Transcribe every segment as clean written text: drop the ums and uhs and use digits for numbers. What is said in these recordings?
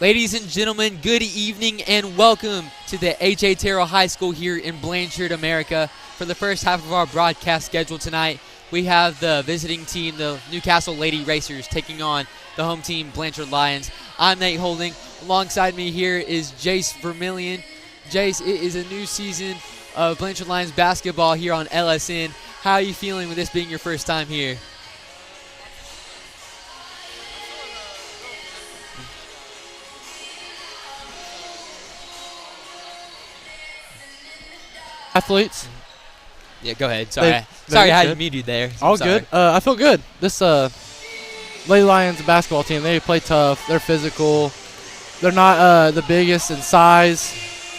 Ladies and gentlemen, good evening and welcome to the H.A. Terrell High School here in Blanchard, America. For the first half of our broadcast schedule tonight, we have the visiting team, the Newcastle Lady Racers, taking on the home team, Blanchard Lions. I'm Nate Holding. Alongside me here is Jace Vermillion. Jace, it is a new season of Blanchard Lions basketball here on LSN. How are you feeling with this being your first time here? Athletes. Yeah, go ahead. Sorry, I had you muted there. All good. I feel good. This Lady Lions basketball team, they play tough. They're physical. They're not the biggest in size,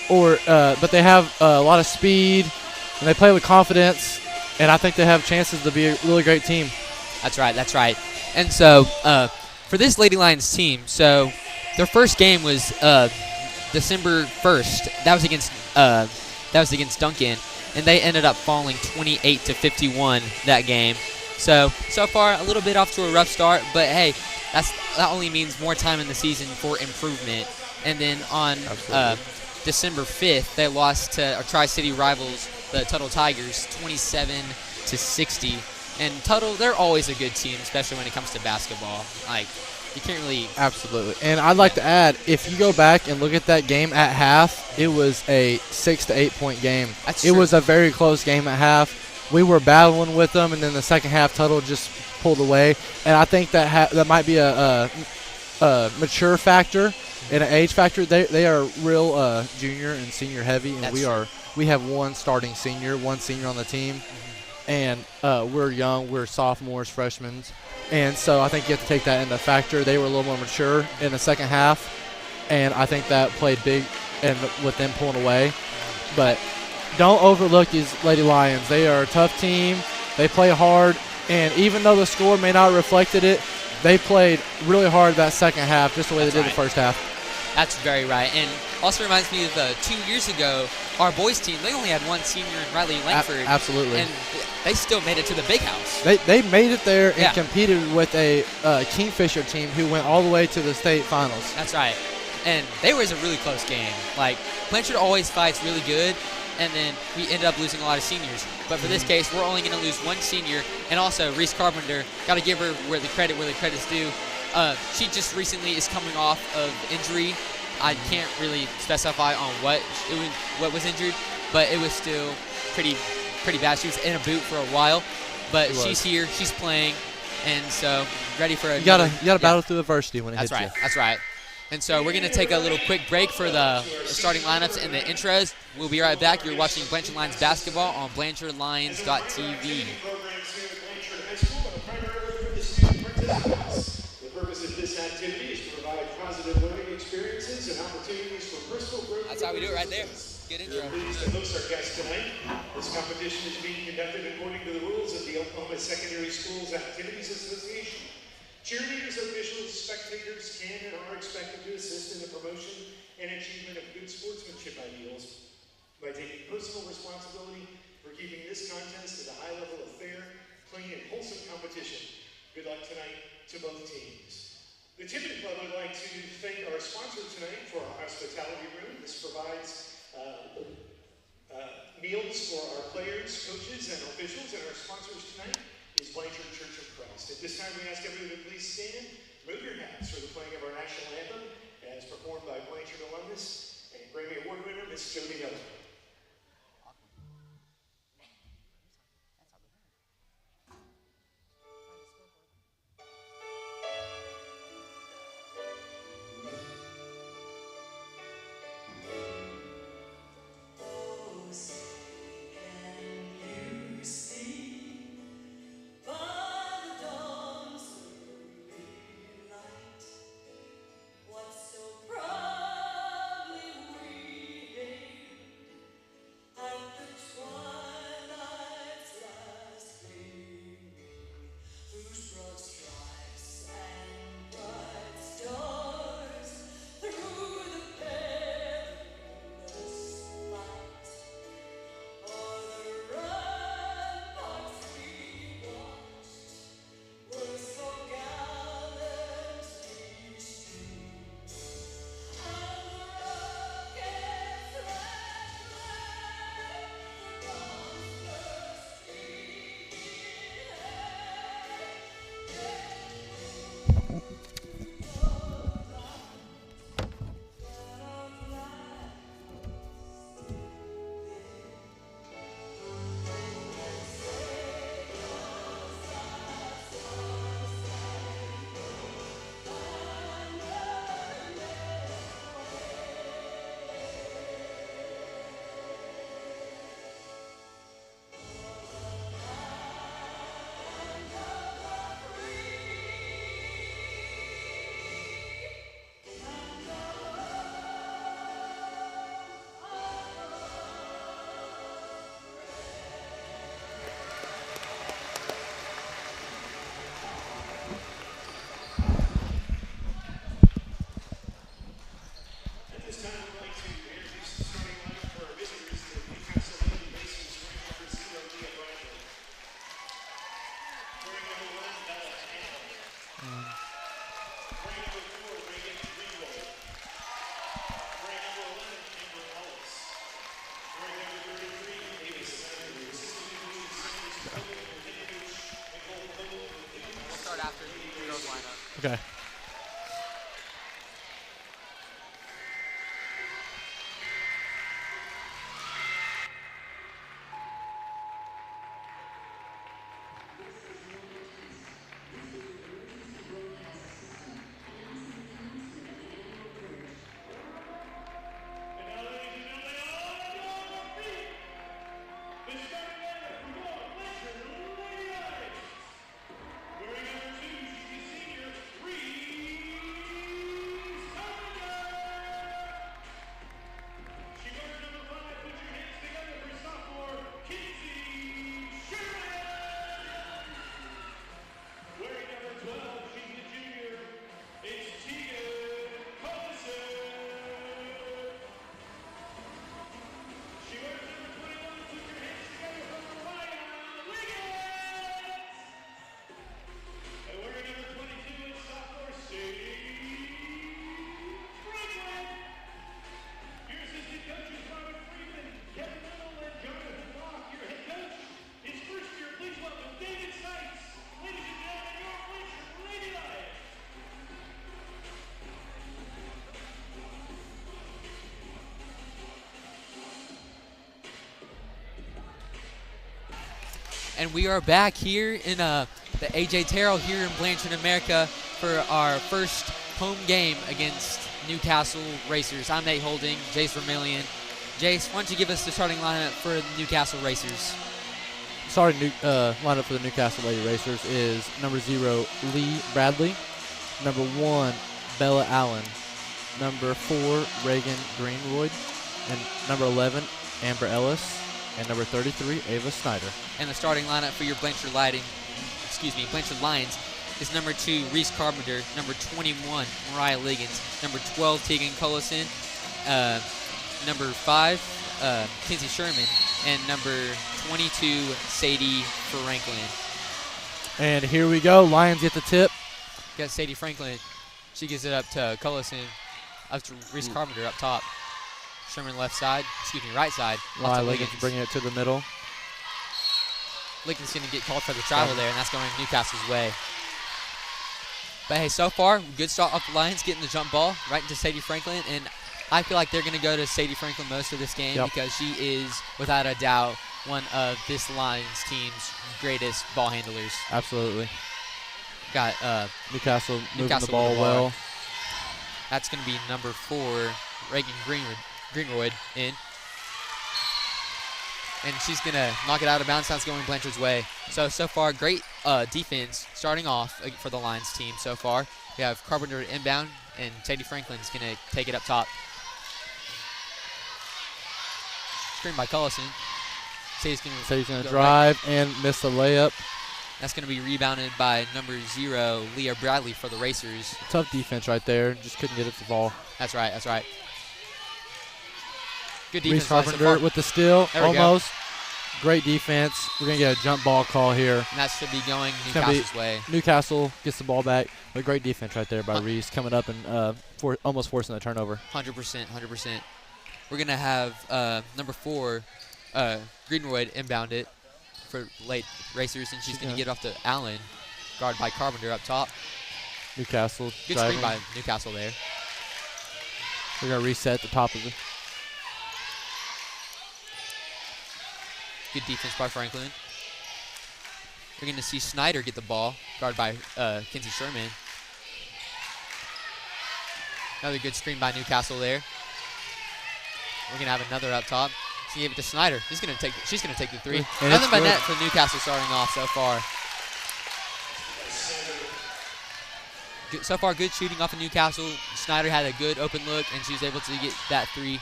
but they have a lot of speed, and they play with confidence. And I think they have chances to be a really great team. That's right. And so for this Lady Lions team, so their first game was December 1st. That was against Duncan, and they ended up falling 28-51 that game. So far a little bit off to a rough start, but hey, that only means more time in the season for improvement. And then on December 5th, they lost to our Tri-City rivals, the Tuttle Tigers, 27-60. And Tuttle, they're always a good team, especially when it comes to basketball. Like, you can't really. Absolutely. And I'd like to add, if you go back and look at that game at half, it was a 6 to 8 point game. That's true. It was a very close game at half. We were battling with them, and then the second half, Tuttle just pulled away. And I think that might be a mature factor and an age factor. They are real junior and senior heavy, and we have one starting senior, one senior on the team. And we're young, we're sophomores, freshmen. And so I think you have to take that into factor. They were a little more mature in the second half, and I think that played big and with them pulling away. But don't overlook these Lady Lions. They are a tough team. They play hard, and even though the score may not have reflected it, they played really hard that second half, just the way they did the first half. That's very right. And also reminds me of 2 years ago, our boys team, they only had one senior in Riley Langford. Absolutely. And they still made it to the big house. They made it there and competed with a Kingfisher team who went all the way to the state finals. That's right. And they was a really close game. Like, Blanchard always fights really good, and then we ended up losing a lot of seniors. But for this case, we're only going to lose one senior. And also, Reese Carpenter, got to give her where the credit's due. She just recently is coming off of injury. I can't really specify on what was injured, but it was still pretty bad. She was in a boot for a while, but she's here, she's playing, and so ready for you gotta battle through adversity when it hits you. That's right. And so we're going to take a little quick break for the starting lineups and the intros. We'll be right back. You're watching Blanchard Lions basketball on BlanchardLions.tv. The purpose of this activity is to provide positive learning experiences and opportunities for personal growth. That's how we do it right there. Good intro. We're pleased to host our guest tonight. This competition is being conducted according to the rules of the Oklahoma Secondary Schools Activities Association. Cheerleaders, officials, spectators can and are expected to assist in the promotion and achievement of good sportsmanship ideals by taking personal responsibility for keeping this contest at a high level of fair, clean, and wholesome competition. Good luck tonight to both teams. The Tippin Club would like to thank our sponsor tonight for our hospitality room. This provides meals for our players, coaches, and officials. And our sponsors tonight is Blanchard Church of Christ. At this time, we ask everyone to please stand, move your hats for the playing of our national anthem as performed by Blanchard alumnus and Grammy Award winner, Miss Jody Miller. Okay. And now, ladies and gentlemen, all on your feet. The starting lineup for your Blanchard Lady Lions. Wearing number 2, she's the senior, Reese Carpenter. She wears number 5, put your hands together for sophomore, Kinsey Sherman. Wearing number 12, she's the junior, it's Tegan Collison. She wears number 21, put your hands together for Mariah Liggins. And wearing number 22 is sophomore Sadie Franklin. Your assistant coaches, Robert Freeman, Kevin Little, and Jonathan Locke. Your head coach is first year. Please welcome David Seitz. Ladies and gentlemen, your Blanchard Lady Lions. And we are back here in the A.J. Terrell here in Blanchard, America for our first home game against Newcastle Racers. I'm Nate Holding, Jace Vermillion. Jace, why don't you give us the starting lineup for the Newcastle Racers? Starting lineup for the Newcastle Lady Racers is number 0, Lee Bradley. Number 1, Bella Allen. Number 4, Reagan Greenroyd. And number 11, Amber Ellis. And number 33, Ava Snyder. And the starting lineup for your Blanchard Lions is number 2, Reese Carpenter. Number 21, Mariah Liggins. Number 12, Tegan Collison. Number 5, Kinsey Sherman. And number 22, Sadie Franklin. And here we go. Lions get the tip. Got Sadie Franklin. She gives it up to Collison. Up to Reese Carpenter up top. Sherman right side. Mariah Liggins bringing it to the middle. Liggins going to get called for the travel there, and that's going Newcastle's way. But hey, so far, good start off the Lions, getting the jump ball right into Sadie Franklin, and I feel like they're going to go to Sadie Franklin most of this game because she is, without a doubt, one of this Lions team's greatest ball handlers. Absolutely. Got Newcastle moving the ball well. That's going to be number 4, Reagan Greenroyd in. And she's going to knock it out of bounds. That's going Blanchard's way. So far, great defense starting off for the Lions team so far. We have Carpenter inbound, and Sadie Franklin's going to take it up top. Screen by Collison. Sadie's going to drive and miss the layup. That's going to be rebounded by number 0, Leah Bradley for the Racers. Tough defense right there. Just couldn't get it to the ball. That's right. Good defense. Reese Carpenter with the steal. Almost. Go. Great defense. We're going to get a jump ball call here. And that should be going Newcastle's way. Newcastle gets the ball back. But great defense right there by Reese coming up and almost forcing the turnover. 100%. We're going to have number 4, Greenroyd, inbound it for late Racers, and she's going to get off to Allen, guarded by Carpenter up top. Newcastle Good driving. screen by Newcastle there. We're going to reset the top of it. Good defense by Franklin. We're going to see Snyder get the ball, guarded by Kinsey Sherman. Another good screen by Newcastle there. We're going to have another up top. She gave it to Snyder. She's going to take the 3. And Nothing but net for Newcastle starting off so far. So far, good shooting off of Newcastle. Snyder had a good open look, and she was able to get that 3.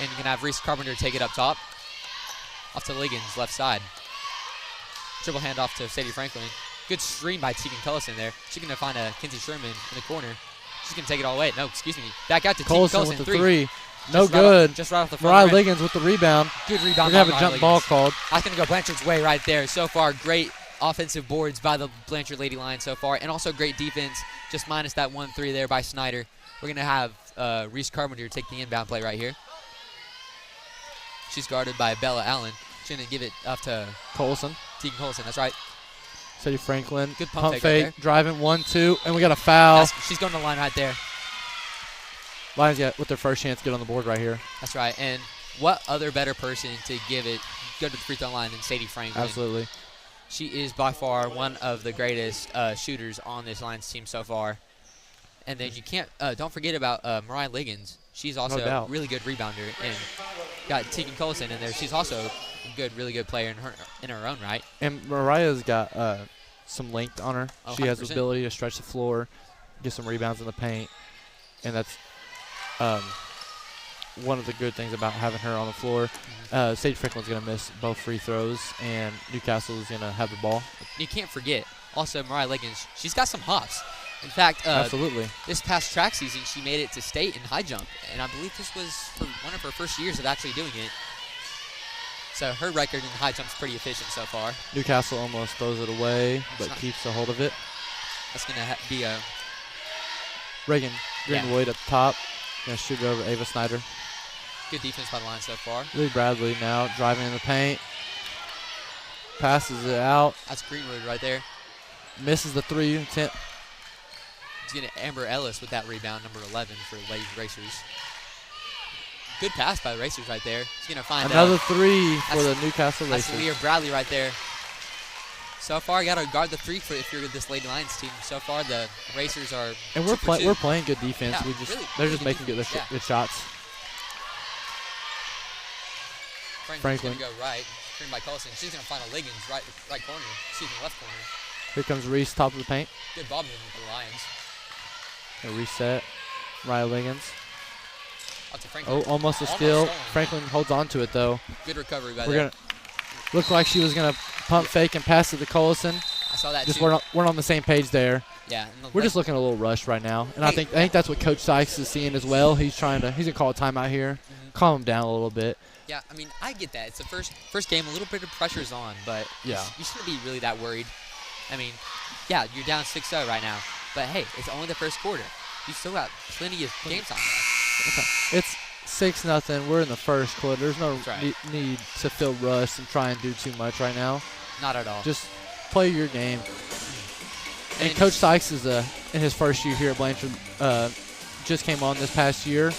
And you can have Reese Carpenter take it up top. Off to Liggins, left side. Dribble handoff to Sadie Franklin. Good screen by Tegan Collison there. She's going to find a Kinsey Sherman in the corner. She's going to take it all the way. No, excuse me. Back out to Tegan Collison with the 3. No good. Just right off the front. Mariah Liggins with the rebound. Good rebound. We're going to have a jump ball called. That's going to go Blanchard's way right there. So far, great offensive boards by the Blanchard Lady Lions so far, and also great defense, just minus that 1-3 there by Snyder. We're going to have Reese Carpenter take the inbound play right here. She's guarded by Bella Allen. She's going to give it off to Colson. Tegan Colson, that's right. Sadie Franklin. Good pump fake fake. right there. Driving 1-2. And we got a foul. She's going to the line right there. Lions with their first chance to get on the board right here. That's right. And what other better person to go to the free throw line than Sadie Franklin? Absolutely. She is by far one of the greatest shooters on this Lions team so far. And then you can't don't forget about Mariah Liggins. She's also a really good rebounder, and got Tegan Colson in there. She's also a really good player in her own right. And Mariah's got some length on her. Oh, she has the 100%. ability to stretch the floor, get some rebounds in the paint, and that's one of the good things about having her on the floor. Sadie Franklin's going to miss both free throws, and Newcastle is going to have the ball. You can't forget, also, Mariah Liggins, she's got some hops. In fact, Absolutely. this past track season, she made it to state in high jump, and I believe this was for one of her first years of actually doing it. So her record in high jump is pretty efficient so far. Newcastle almost throws it away, but not- keeps a hold of it. That's going to be a Reagan Greenwood at the top. Going to shoot it over Ava Snyder. good defense by the line so far. Lee Bradley now driving in the paint. Passes it out. That's Greenwood right there. Misses the three. He's getting Amber Ellis with that rebound, number 11 for Lady Racers. Good pass by the Racers right there. He's going to find another three for That's- the Newcastle That's Racers. Leah Bradley right there. So far, you got to guard the three if you're this Lady Lions team. So far, the Racers are And 2 for 2. we're playing good defense. Yeah, They're really just good making good, defense, good shots. Franklin's Franklin. going to go right. Screen by Colson. She's going to find a Liggins right corner. Excuse me, left corner. Here comes Reese, top of the paint. Good ball movement for the Lions. A reset. Ryan Liggins. Out to Franklin. Oh, almost a Almost steal. stolen. Franklin holds on to it though. Good recovery by We're there. gonna look like she was gonna pump fake and pass it to Collison. I saw that Just too. we're on the same page there. Yeah. And the We're just looking a little rushed right now, and I Hey. think that's what Coach Sykes is seeing as well. He's gonna call a timeout here, calm him down a little bit. Yeah, I mean, I get that. It's the first game. A little bit of pressure's on, but Yeah. you shouldn't be really that worried. I mean, yeah, you're down 6-0 right now, but hey, it's only the first quarter. You still got plenty of game time left. It's 6-0. We're in the first quarter. There's no That's right. need to feel rushed and try and do too much right now. Not at all. Just play your game. And And- Coach Sykes is in his first year here at Blanchard. Just came on this past year.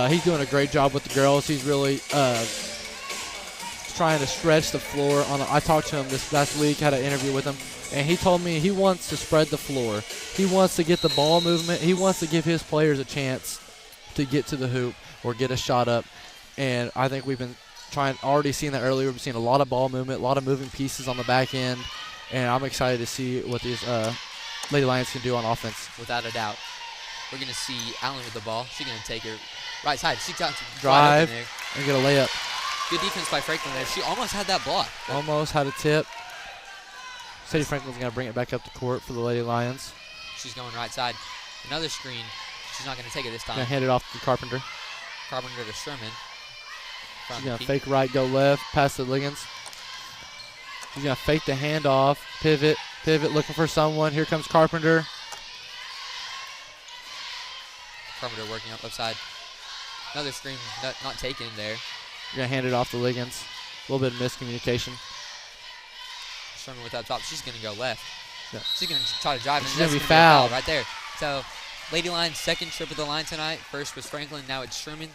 He's doing a great job with the girls. He's really trying to stretch the floor. I talked to him this last week, had an interview with him, and he told me he wants to spread the floor. He wants to get the ball movement. He wants to give his players a chance to get to the hoop or get a shot up. And I think we've been already seeing that earlier. We've seen a lot of ball movement, a lot of moving pieces on the back end, and I'm excited to see what these Lady Lions can do on offense. Without a doubt. We're going to see Allen with the ball. She's going to take her right side. She got Drive there. and get a layup. Good defense by Franklin there. She almost had that block. Almost had a tip. Sadie Franklin's going to bring it back up the court for the Lady Lions. She's going right side. Another screen. She's not going to take it this Going to time. hand it off to Carpenter. Carpenter to Sherman. She's going to fake right, go left, pass to Liggins. She's going to fake the handoff, pivot, looking for someone. Here comes Carpenter. Carpenter working up left side. Another screen not taken there. You're going to hand it off to Liggins. A little bit of miscommunication. Sherman with that top. She's going to go left. Yeah. She's going to try to drive. And She's that's gonna be gonna a foul fouled. right there. So, Lady Lions' second trip of the line tonight. First was Franklin. Now it's Sherman.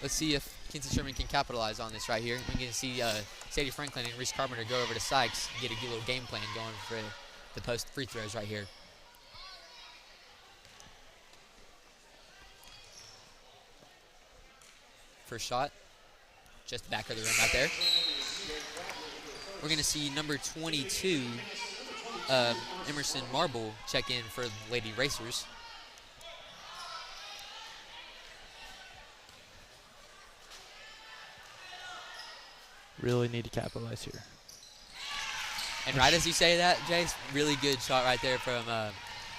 Let's see if Kinsey Sherman can capitalize on this right here. We're going to see Sadie Franklin and Reese Carpenter go over to Sykes and get a good little game plan going for the post free throws right here. First shot. Just the back of the rim right there. We're going to see number 22, Emerson Marble, check in for Lady Racers. Really need to capitalize here. And right as you say that, Jace, really good shot right there from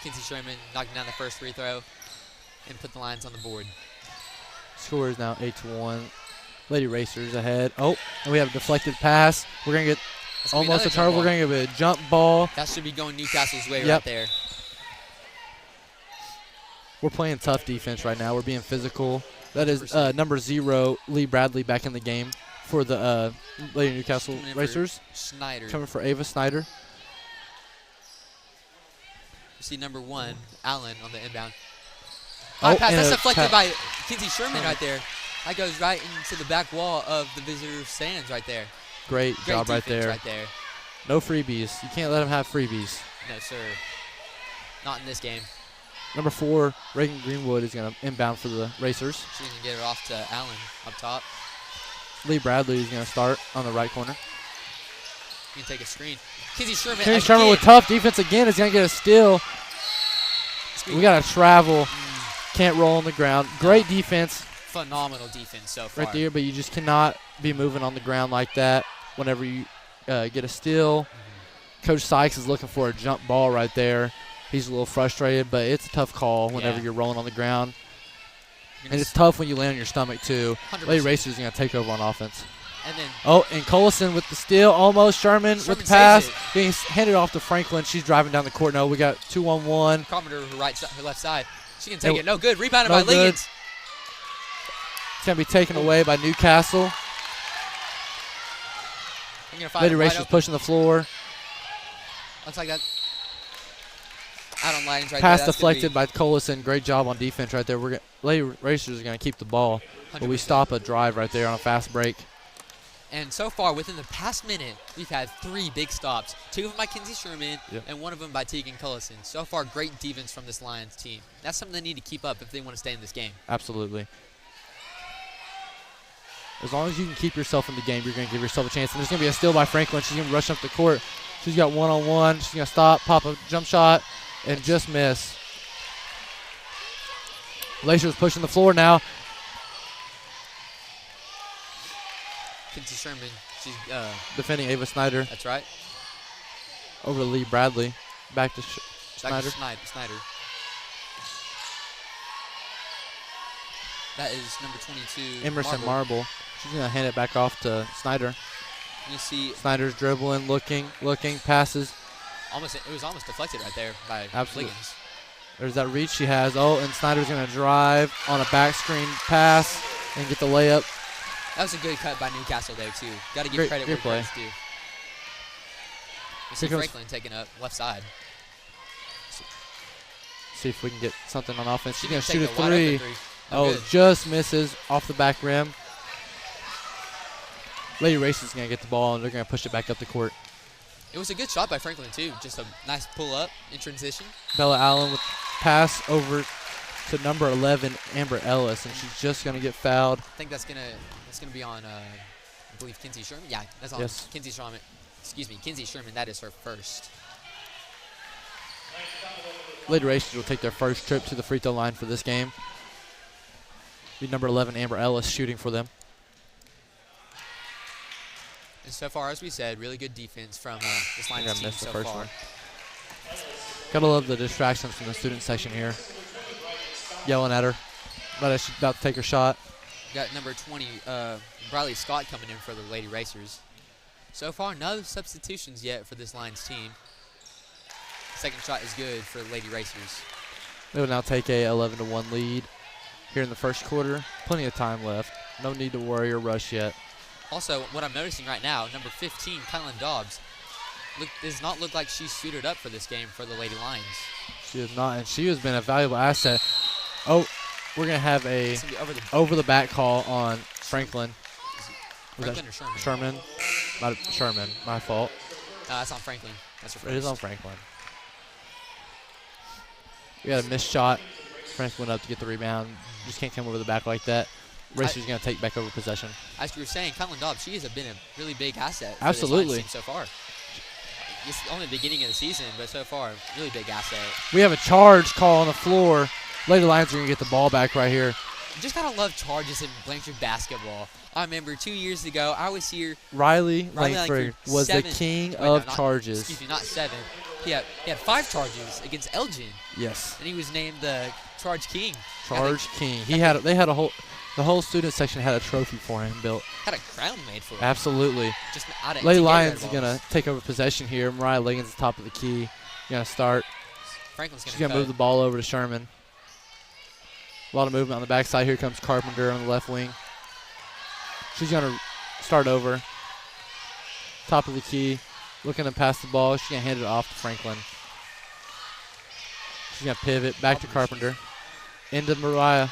Kinsey Sherman, knocking down the first free throw and put the Lions on the board. Score is now 8-1. Lady Racers ahead. Oh, and we have a deflected pass. We're going to get That's gonna be almost a another jump turnover. We're ball. going to give it a jump ball. That should be going Newcastle's way Yep. right there. We're playing tough defense right now. We're being physical. That is number 0, Lee Bradley, back in the game for the Lady Newcastle Coming in for Racers. Schneider. Coming for Ava Snyder. You see number 1, Allen, on the inbound. Oh, High pass. and That's a deflected by Kinsey Sherman right there. That goes right into the back wall of the visitor stands right there. Great job right defense there. right there. No freebies. You can't let them have freebies. No, sir. Not in this game. Number 4, Reagan Greenwood is going to inbound for the Racers. She's going to get it off to Allen up top. Lee Bradley is going to start on the right corner. You can take a screen. Kinsey Sherman. Kinsey Sherman with tough defense again is going to get a steal. We got to travel. Can't roll on the ground. Great defense. Phenomenal defense so far. Right there, but you just cannot be moving on the ground like that whenever you get a steal. Coach Sykes is looking for a jump ball right there. He's a little frustrated, but it's a tough call whenever you're rolling on the ground. And it's tough when you land on your stomach, too. 100%. Lady Racers is going to take over on offense. And then And Collison with the steal, almost. Sherman with the pass. Being handed off to Franklin. She's driving down the court. No, we got 2-on-1. Carpenter, her left side. She can take it. No good. Rebounded by good. Liggins. It's going to be taken away by Newcastle. Lady Racers pushing the floor. Looks like that. Out on lines right Pass there. deflected by Collison. Great job on defense right there. Lady Racers are going to keep the ball. 100%. But we stop a drive right there on a fast break. And so far, within the past minute, we've had 3 big stops. 2 of them by Kinsey Sherman and 1 of them by Tegan Cullison. So far, great defense from this Lions team. That's something they need to keep up if they want to stay in this game. Absolutely. As long as you can keep yourself in the game, you're going to give yourself a chance. And there's going to be a steal by Franklin. She's going to rush up the court. She's got 1-on-1. She's going to stop, pop a jump shot, and just miss. Lacers pushing the floor now. Kinsey Sherman, she's defending Ava Snyder. That's right. Over to Lee Bradley. Back to Snyder. Snyder. That is number 22. Emerson Marble. She's going to hand it back off to Snyder. You see Snyder's dribbling, looking, passes. It was almost deflected right there by Liggins. There's that reach she has. Oh, and Snyder's going to drive on a back screen pass and get the layup. That was a good cut by Newcastle there, too. Got to give credit where credit's due. You see Franklin taking up left side. See if we can get something on offense. She's going to shoot a 3. Good. Just misses off the back rim. Lady Racers is going to get the ball, and they're going to push it back up the court. It was a good shot by Franklin, too. Just a nice pull-up in transition. Bella Allen with pass over to number 11, Amber Ellis, and she's just going to get fouled. I think that's gonna be on, I believe, Kinsey Sherman. Yeah, that's on Kinsey Sherman. Excuse me, Kinsey Sherman. That is her first. Lady Racers will take their first trip to the free throw line for this game. Be number 11, Amber Ellis, shooting for them. And so far, as we said, really good defense from this Lions team so far. Gotta love the distractions from the student section here. Yelling at her. But she's about to take her shot. Got number 20, Briley Scott, coming in for the Lady Racers. So far, no substitutions yet for this Lions team. Second shot is good for the Lady Racers. They will now take a 11-1 lead here in the first quarter. Plenty of time left. No need to worry or rush yet. Also, what I'm noticing right now, number 15, Kylan Dobbs, does not look like she's suited up for this game for the Lady Lions. She is not, and she has been a valuable asset. Oh, we're going to have a over-the-back call on Franklin. Franklin or Sherman? Sherman, my fault. No, that's on Franklin. That's her first. It is on Franklin. We got a missed shot. Franklin went up to get the rebound. Just can't come over the back like that. Racers going to take back over possession. As you were saying, Kylan Dobbs, she has been a really big asset for Absolutely. this Lions team so far. It's only the beginning of the season, but so far, really big asset. We have a charge call on the floor. Lady Lions are going to get the ball back right here. You just gotta love charges in Blanchard basketball. I remember 2 years ago, I was here. Riley Langford was the king of charges. Excuse me, not 7. He had 5 charges against Elgin. Yes. And he was named the Charge King. Charge King. The whole student section had a trophy for him built. Had a crown made for him. Absolutely. Just Lady Lions are gonna take over possession here. Mariah Liggins at the top of the key. Gonna start. Franklin's gonna move the ball over to Sherman. A lot of movement on the backside. Here comes Carpenter on the left wing. She's going to start over. Top of the key. Looking to pass the ball. She's going to hand it off to Franklin. She's going to pivot back to Carpenter. Into Mariah.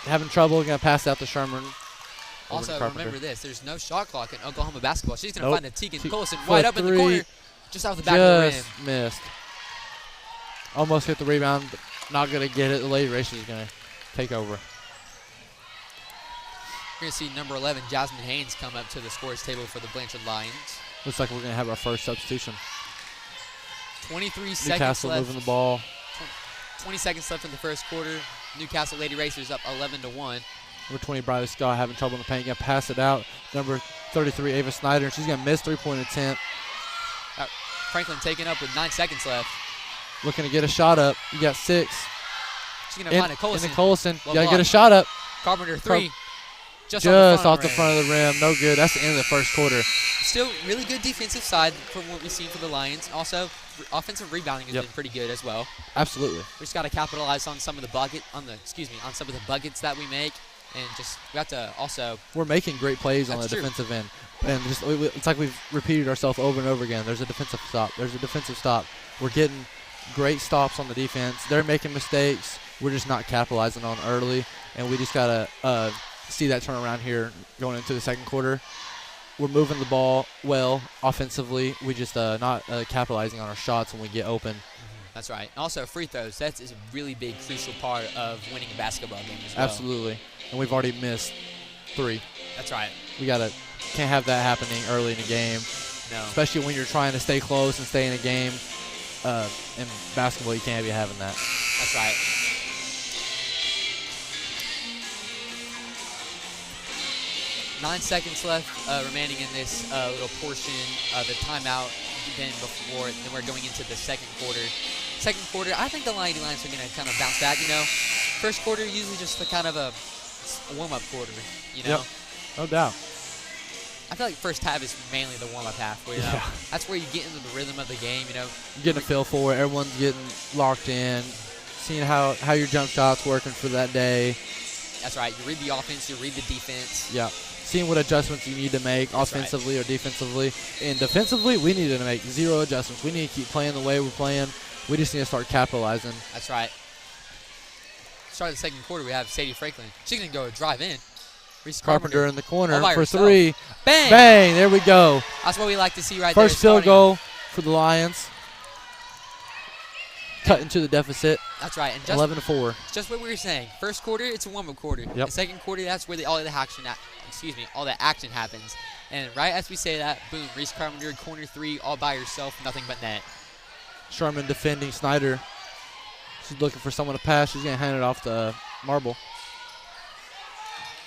Having trouble. Going to pass out to Sherman. Also, remember this. There's no shot clock in Oklahoma basketball. She's going to find a Tegan Colson for wide up in the corner. Just off the back of the rim. Just missed. Almost hit the rebound, but not going to get it. The Lady Racers is going to take over. We're going to see number 11, Jasmine Haynes, come up to the scores table for the Blanchard Lions. Looks like we're going to have our first substitution. 23 seconds Newcastle left. moving the ball. 20 seconds left in the first quarter. Newcastle Lady Racers up 11-1. Number 20, Briley Scott, having trouble in the paint. Going to pass it out. Number 33, Ava Snyder. She's going to miss three-point attempt. Franklin taking up with 9 seconds left. Looking to get a shot up. You got 6. She's going to find a Colson. In the Colson. Well You got to get a shot up. Carpenter 3. Just off the front of the rim. No good. That's the end of the first quarter. Still really good defensive side from what we've seen for the Lions. Also, offensive rebounding has been pretty good as well. Absolutely. We just got to capitalize on some of the on some of the buckets that we make, and we have to also. We're making great plays on the defensive end, and it's like we've repeated ourselves over and over again. There's a defensive stop. There's a defensive stop. We're getting great stops on the defense. They're making mistakes. We're just not capitalizing on early, and we just gotta see that turnaround here going into the second quarter. We're moving the ball well offensively. We just not capitalizing on our shots when we get open. That's right. Also, free throws. That is a really big, crucial part of winning a basketball game as well. Absolutely. And we've already missed 3. That's right. We can't have that happening early in the game. No. Especially when you're trying to stay close and stay in a game. In basketball, you can't be having that. That's right. Nine seconds left remaining in this little portion of the timeout. Then we're going into the second quarter. Second quarter, I think the Lady Lions are going to kind of bounce back. First quarter usually just kind of a warm-up quarter. Yep. No doubt. I feel like first half is mainly the warm-up half. Where, that's where you get into the rhythm of the game. You're getting a feel for it. Everyone's getting locked in, seeing how your jump shot's working for that day. That's right. You read the offense. You read the defense. Yeah. Seeing what adjustments you need to make offensively or defensively. And defensively, we need to make 0 adjustments. We need to keep playing the way we're playing. We just need to start capitalizing. That's right. Start of the second quarter, we have Sadie Franklin. She's going to go drive in. Reese Carpenter in the corner for herself. 3. Bang! Bang! There we go. That's what we like to see right there. First field goal for the Lions. Cut into the deficit. That's right. And 11-4. Just what we were saying. First quarter, it's a warm-up quarter. Yep. The second quarter, that's where all the action happens. And right as we say that, boom, Reese Carpenter, corner 3, all by herself, nothing but net. Sherman defending Snyder. She's looking for someone to pass. She's going to hand it off to Marble.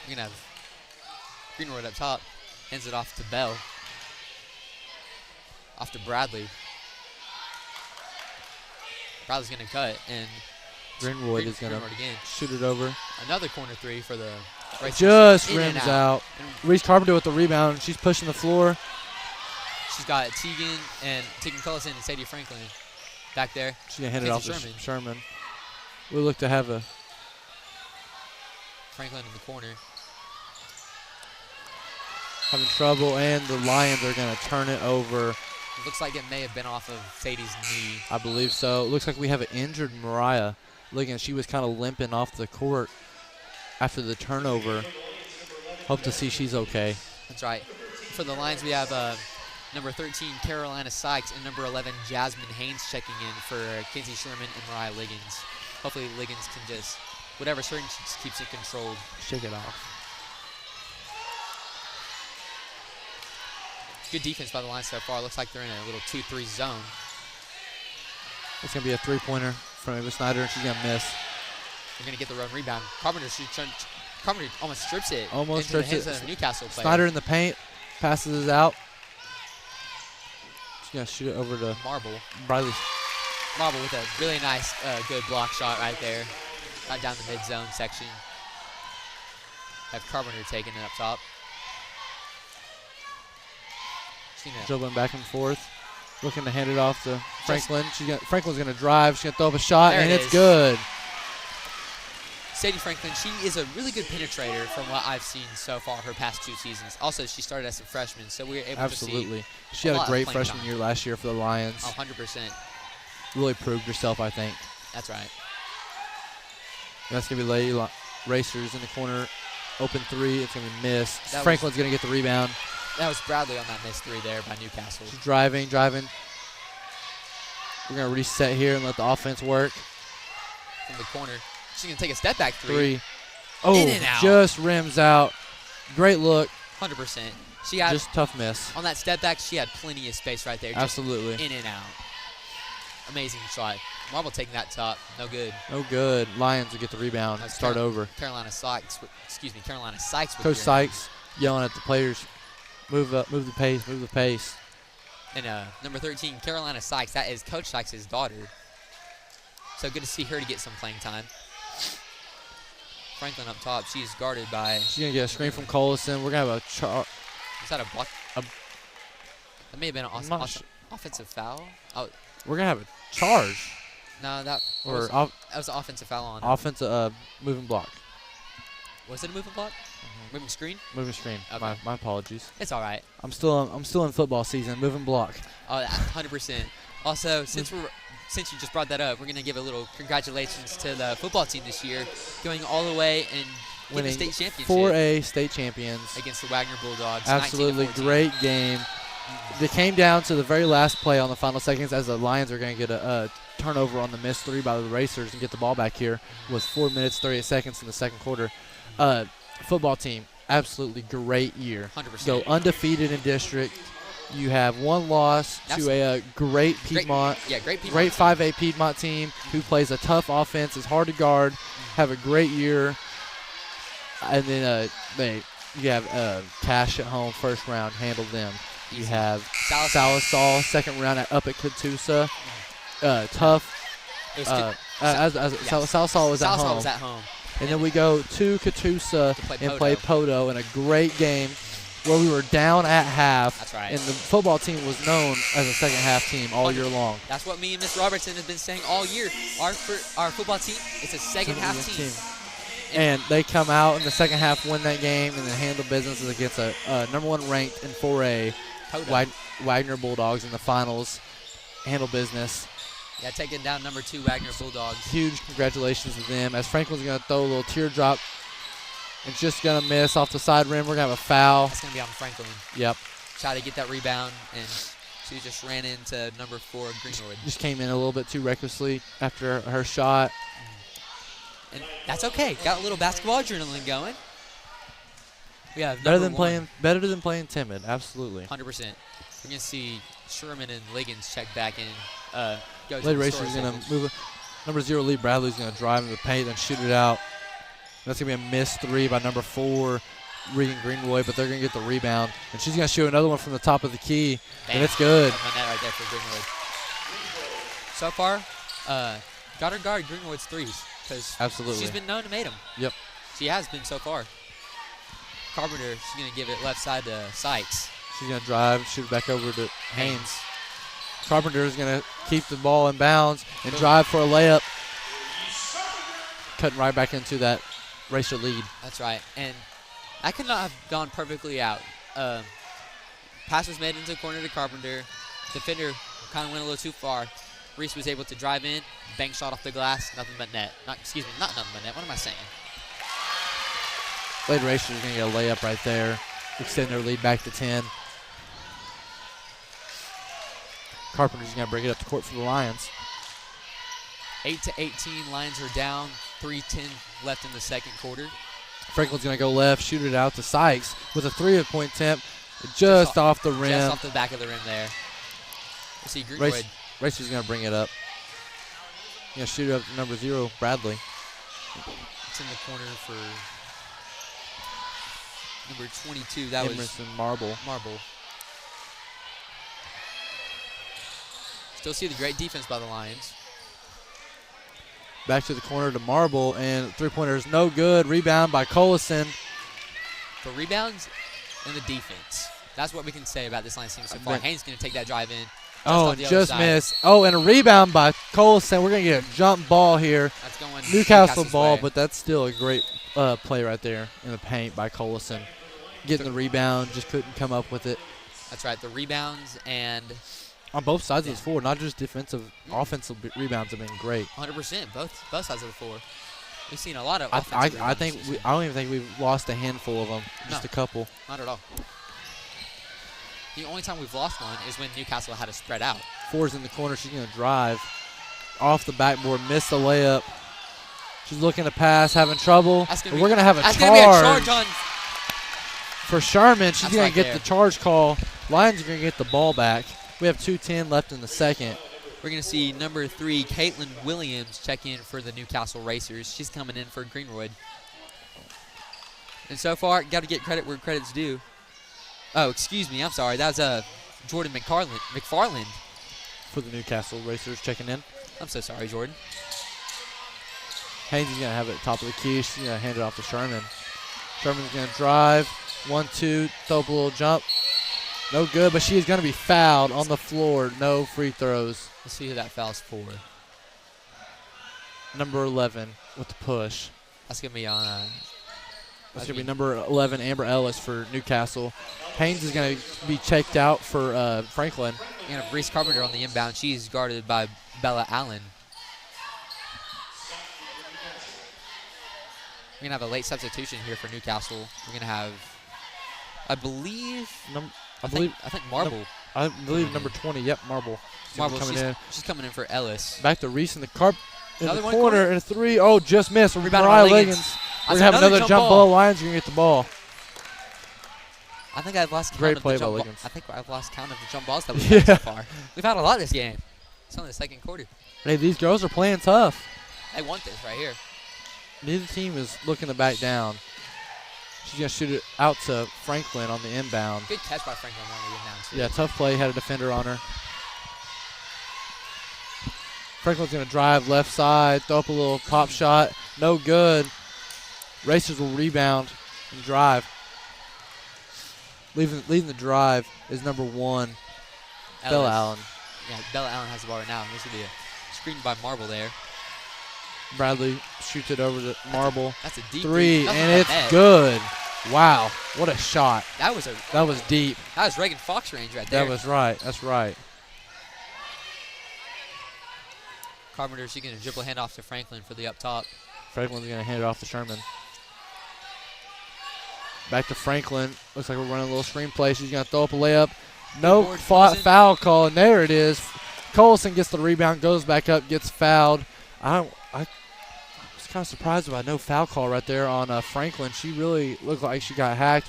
We're going to have Greenwood up top. Hands it off to Bell. Off to Bradley. Bradley's going to cut, and Greenwood is going to shoot it over. Another corner 3 for the Racers. Just rims out. Reese Carpenter with the rebound. She's pushing the floor. She's got Tegan Cullison and Sadie Franklin back there. She's going to hand it off to Sherman. We look to have a Franklin in the corner. Having trouble, and the Lions are going to turn it over. It looks like it may have been off of Sadie's knee. I believe so. It looks like we have an injured Mariah. Looking, she was kind of limping off the court after the turnover. Hope to see she's okay. That's right. For the Lions, we have number 13, Carolina Sykes, and number 11, Jasmine Haynes checking in for Kinsey Sherman and Mariah Liggins. Hopefully Liggins can just, whatever certain, she just keeps it controlled. Shake it off. Good defense by the Lions so far. Looks like they're in a little 2-3 zone. It's going to be a three-pointer from Ava Snyder, and she's going to miss. They're going to get the run rebound. Carpenter almost strips it. Almost strips it. Of Newcastle player. Snyder in the paint, passes it out. She's going to shoot it over to Marble. Briley. Marble with a really nice, good block shot right there. Right down the mid-zone section. Have Carpenter taking it up top. Dribbling back and forth. Looking to hand it off to Franklin. Franklin's going to drive. She's going to throw up a shot, and it's good. Sadie Franklin, she is a really good penetrator from what I've seen so far her past 2 seasons. Also, she started as a freshman, so we were able to see she had a great freshman year last year for the Lions. 100%. really proved herself, I think. That's right. That's going to be Lady Racers in the corner. Open three. It's going to be missed. That Franklin's going to get the rebound. That was Bradley on that missed three there by Newcastle. She's driving. We're going to reset here and let the offense work. From the corner. She's going to take a step back three. Oh, In and out. just rims out. Great look. 100%. She had, Just tough miss. on that step back, she had plenty of space right there. Just Absolutely. in and out. Amazing shot. Marble taking that top. No good. No good. Lions will get the rebound. That's Start over. Carolina Sykes. Carolina Sykes. With Coach your- Sykes yelling at the players, move up, move the pace. And number 13, Carolina Sykes. That is Coach Sykes' daughter. So good to see her to get some playing time. Franklin up top. She's guarded by. She's going to get a screen from Collison. We're going to have a Is that a block? That may have been an offensive foul. Oh, we're going to have a charge. no, that Or was an offensive foul on. offensive moving block. Was it a moving block? Moving screen? Moving screen. Okay. My apologies. It's all right. I'm still in football season. Moving block. Oh, 100%. Also, since you just brought that up, we're going to give a little congratulations to the football team this year, going all the way and winning the state championship 4A state champions against the Wagner Bulldogs. Absolutely 19-14. great game. They came down to the very last play on the final seconds as the Lions are going to get a turnover on the missed three by the Racers and get the ball back here with 4 minutes, 38 seconds in the second quarter. Football team, absolutely great year. 100%. Go undefeated in district. You have one loss to a great Piedmont. Great Piedmont. Great 5A Piedmont team who plays a tough offense, is hard to guard, have a great year. And then you have Cash at home, first round, handled them. You Easy. have Salisal. Salasol, second round up at Catoosa. Tough. It was Salasol was at Salisal home. was at home. And then we go to Catoosa play and play Poto in a great game where we were down at half. That's right. And the football team was known as a second half team all year long. That's what me and Miss Robertson have been saying all year. Our football team is a second half team. And they come out in the second half, win that game, and then handle business against a number one ranked in 4A Wagner Bulldogs in the finals. Handle business. Yeah, taking down number 2 Wagner Bulldogs. Huge congratulations to them. As Franklin's going to throw a little teardrop. It's just going to miss off the side rim. We're going to have a foul. That's going to be on Franklin. Yep. Try to get that rebound, and she just ran into number 4 Greenwood. Just came in a little bit too recklessly after her shot. And that's okay. Got a little basketball adrenaline going. We have Better number than playing timid. Absolutely. 100%. We're going to see Sherman and Liggins check back in. Go to Lady the Racer's score going to table. move it. Number 0, Lee Bradley's going to drive in the paint and shoot it out. That's going to be a missed three by number 4, Regan Greenwood, but they're going to get the rebound. And she's going to shoot another one from the top of the key, Bam. and it's good. That's my net right there for Greenwood. So far, got her guard Greenwood's threes because Absolutely. she's been known to make them. Yep. She has been so far. Carpenter, she's going to give it left side to Sykes. She's going to drive, shoot it back over to Haynes. Carpenter's going to keep the ball in bounds and drive for a layup. Cutting right back into that Racer lead. That's right. And that could not have gone perfectly out. Pass was made into the corner to Carpenter. Defender kind of went a little too far. Reese was able to drive in, bank shot off the glass, nothing but net. Not nothing but net. What am I saying? Lady Racer's going to get a layup right there. Extend their lead back to 10. Carpenter's going to bring it up the court for the Lions. 8-18, Lions are down. 3:10 left in the second quarter. Franklin's going to go left, shoot it out to Sykes with a 3-point attempt just off the rim. Just off the back of the rim there. We'll see Greenwood. Racer's going to bring it up. Going to shoot it up to number 0, Bradley. It's in the corner for number 22. That Emerson Marble. was Marble. Still see the great defense by the Lions. Back to the corner to Marble, and three-pointer is no good. Rebound by Collison. The rebounds and the defense. That's what we can say about this Lions team so far. Haynes going to take that drive in. Just missed. Oh, and a rebound by Collison. We're going to get a jump ball here. That's going Newcastle ball, way. but that's still a great play right there in the paint by Collison. Getting the rebound, just couldn't come up with it. That's right. The rebounds and On both sides of the floor, not just defensive, offensive rebounds have been great. 100%. Both sides of the floor. We've seen a lot of I offensive I think rebounds. I don't even think we've lost a handful of them. Just No. a couple. Not at all. The only time we've lost one is when Newcastle had to spread out. Four's in the corner. She's going to drive off the backboard, miss the layup. She's looking to pass, having trouble. We're going to have a That's going to be a charge charge on. for Sharman. She's That's going right to get there. the charge call. Lions are going to get the ball back. We have 2:10 left in the second. We're going to see number 3, Caitlin Williams, check in for the Newcastle Racers. She's coming in for Greenwood. And so far, got to get credit where credit's due. Oh, excuse me. I'm sorry. That was Jordan McFarland. For the Newcastle Racers checking in. I'm so sorry, Jordan. Haynes is going to have it at the top of the key. She's going to hand it off to Sherman. Sherman's going to drive. 1-2, throw up a little jump. No good, but she is going to be fouled on the floor. No free throws. Let's see who that foul's for. Number 11 with the push. That's going to be on. That's going to be number 11, Amber Ellis for Newcastle. Haynes is going to be checked out for Franklin. We're going to have Reese Carpenter on the inbound. She's guarded by Bella Allen. We're going to have a late substitution here for Newcastle. We're going to have, I believe Marble. I believe number 20. Yep, Marble. Marble, coming in. she's coming in for Ellis. Back to Reese in the Another the one corner and a 3. Oh, just missed. Rebound Mariah by Liggins. Liggins. We're That's going to have another jump ball. Lions are going to get the ball. I think I've lost count Great of play the by jump Liggins. I think I've lost count of the jump balls that we've had so far. We've had a lot this game. It's only the second quarter. Hey, these girls are playing tough. They want this right here. Neither team is looking to back down. She's going to shoot it out to Franklin on the inbound. Good catch by Franklin on the inbound, too. Yeah, tough play. Had a defender on her. Franklin's going to drive left side, throw up a little pop shot. No good. Racers will rebound and drive. Leading the drive is number 1, Bella Allen. Yeah, Bella Allen has the ball right now. This will be a screen by Marble there. Bradley shoots it over to Marble. That's a deep 3, Nothing and but it's net. good. Wow, what a shot. That was Deep. Reagan Fox range right there. That was right. That's right. Carpenter, she going to dribble hand off to Franklin for the up top. Franklin's going to hand it off to Sherman. Back to Franklin. Looks like we're running a little screen play.'s going to throw up a layup. No Board comes in. foul call, and there it is. Colson gets the rebound, goes back up, gets fouled. I was kind of surprised by no foul call right there on Franklin. She really looked like she got hacked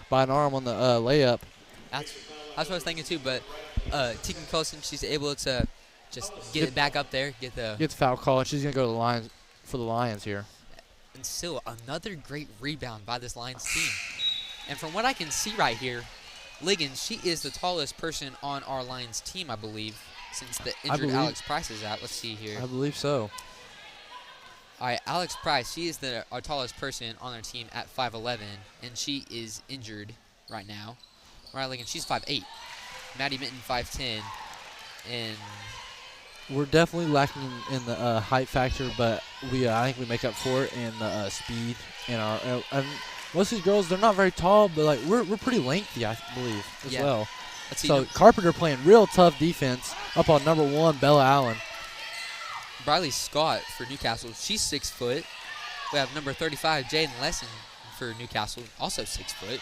by an arm on the layup. That's what I was thinking too. But Tegan Colson, she's able to just get it back up there, get the Gets foul call, and she's going to go to the Lions for the Lions here. and still another great rebound by this Lions team. And from what I can see right here, Liggins, she is the tallest person on our Lions team, I believe, since the injured Alex Price is out. Let's see here. I believe so. All right, Alex Price, she is our tallest person on our team at 5'11", and she is injured right now. Mariah Liggins, she's 5'8". Maddie Minton, 5'10", and We're definitely lacking in the height factor, but I think we make up for it in the speed. And and most of these girls, they're not very tall, but like we're pretty lengthy, I believe, as Yeah. well. let's see. So Carpenter playing real tough defense up on number 1, Bella Allen. Briley Scott for Newcastle, she's 6 foot. We have number 35, Jaden Lesson for Newcastle, also 6 foot.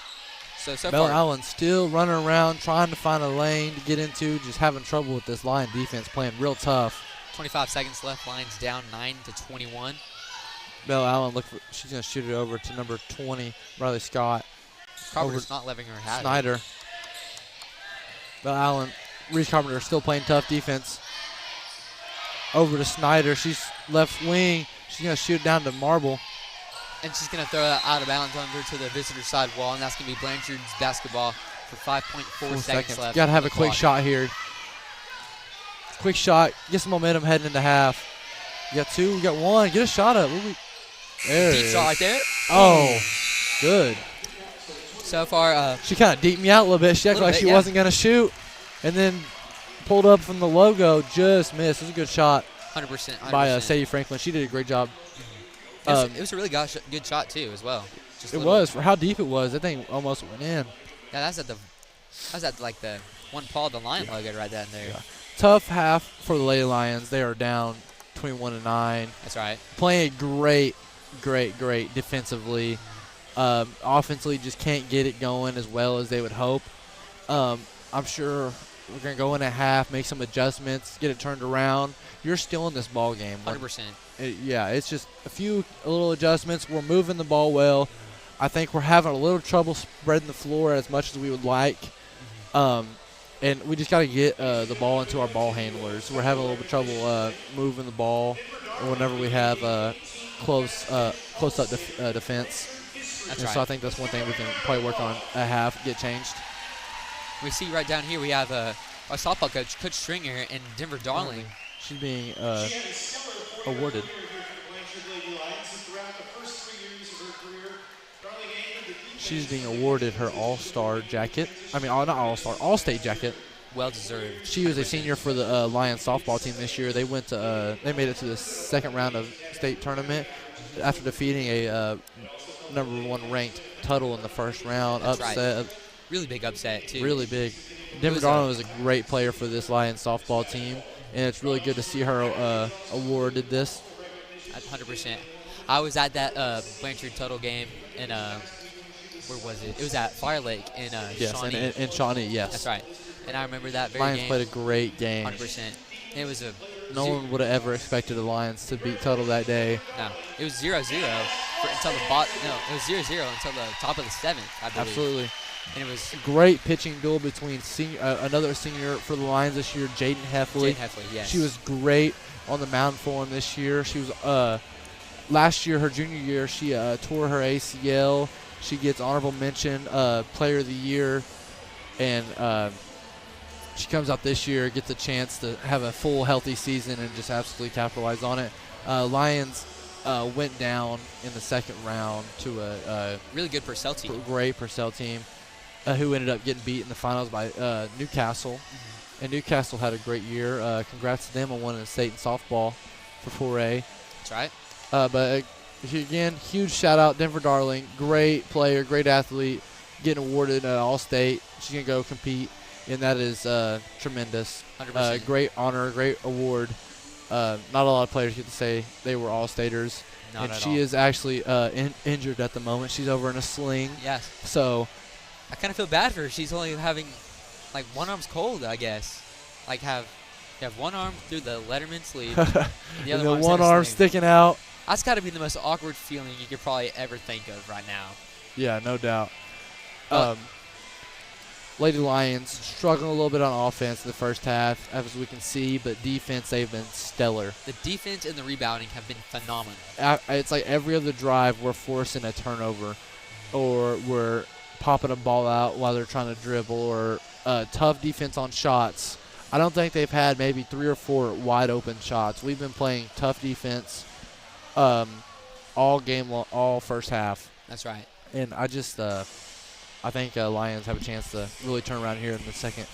So Bella far, Allen still running around, trying to find a lane to get into, just having trouble with this line defense, playing real tough. 25 seconds left. Lions down 9-21. Bella Allen, she's going to shoot it over to number 20, Riley Scott. Carpenter's not letting her have it. Snyder. Bella Allen, Reese Carpenter still playing tough defense. Over to Snyder. She's left wing. She's going to shoot it down to Marble. And she's going to throw that out of bounds under to the visitor side wall, and that's going to be Blanchard's basketball for 5.4 seconds left. Got to have on a the quick clock. shot here. Quick shot. Get some momentum heading into half. You got 2. We got 1. Get a shot up. There it Deep is. shot right there. Oh, good. So far, She kind of deeped me out a little bit. She acted Little like bit, she yeah. wasn't going to shoot. And then pulled up from the logo. Just missed. It was a good shot 100%. by Sadie Franklin. She did a great job. It was a really good shot, too, as well. Just It little- was. For how deep it was, that thing almost went in. Yeah, that's at like the one Paul the Lion logo right down there. Yeah. Tough half for the Lady Lions. They are down 21-9. That's right. Playing great defensively. Offensively, just can't get it going as well as they would hope. I'm sure we're going to go in at half, make some adjustments, get it turned around. You're still in this ball game. 100%. It's just a little adjustments. We're moving the ball well. I think we're having a little trouble spreading the floor as much as we would like. And we just got to get the ball into our ball handlers. We're having a little bit of trouble moving the ball whenever we have close-up defense. That's and right. so I think that's one thing we can probably work on at half, get changed. We see right down here we have our softball coach, Coach Stringer, and Denver Darling. She's being awarded. She's being awarded her All-Star jacket. I mean, not All-Star, All-State jacket. Well deserved. She was a senior for the Lions softball team this year. They went to they made it to the second round of state tournament after defeating a number 1 ranked Tuttle in the first round. That's upset. Right. Really big upset too. Really big. Denver Darling was a great player for this Lions softball team, and it's really good to see her awarded this. 100%. I was at that Blanchard Tuttle game in where was it? It was at Fire Lake in Shawnee. In Shawnee, yes. That's right. And I remember that very Lions game. played a great game. 100%. It was no one would have ever expected the Lions to beat Tuttle that day. No, it was 0-0 until the it was 0-0 until the top of the 7th, I believe. Absolutely. And it was great pitching duel between another senior for the Lions this year, Jaden Heffley. Yes. She was great on the mound for him this year. She was last year, her junior year, she tore her ACL. She gets honorable mention, Player of the Year, and she comes out this year, gets a chance to have a full healthy season and just absolutely capitalize on it. Lions went down in the second round to a really good Purcell team. Great Purcell team, who ended up getting beat in the finals by Newcastle. And Newcastle had a great year. Congrats to them on winning the state in softball for 4A. That's right. But again, huge shout out Denver Darling, great player, great athlete, getting awarded an All-State. She's gonna go compete, and that is tremendous. 100%. Great honor, great award. Not a lot of players get to say they were All-Staters. Not and at she all. is actually injured at the moment. She's over in a sling. Yes. So I kind of feel bad for her. She's only having, like, one arm's cold, I guess. Like, you have one arm through the Letterman sleeve, and the other and one's one in a arm sling. sticking out. That's got to be the most awkward feeling you could probably ever think of right now. Yeah, no doubt. Lady Lions struggling a little bit on offense in the first half, as we can see, but defense, they've been stellar. The defense and the rebounding have been phenomenal. It's like every other drive we're forcing a turnover, or we're popping a ball out while they're trying to dribble, or tough defense on shots. I don't think they've had maybe 3 or 4 wide open shots. We've been playing tough defense all game long, all first half. That's right. And I just I think Lions have a chance to really turn around here in the second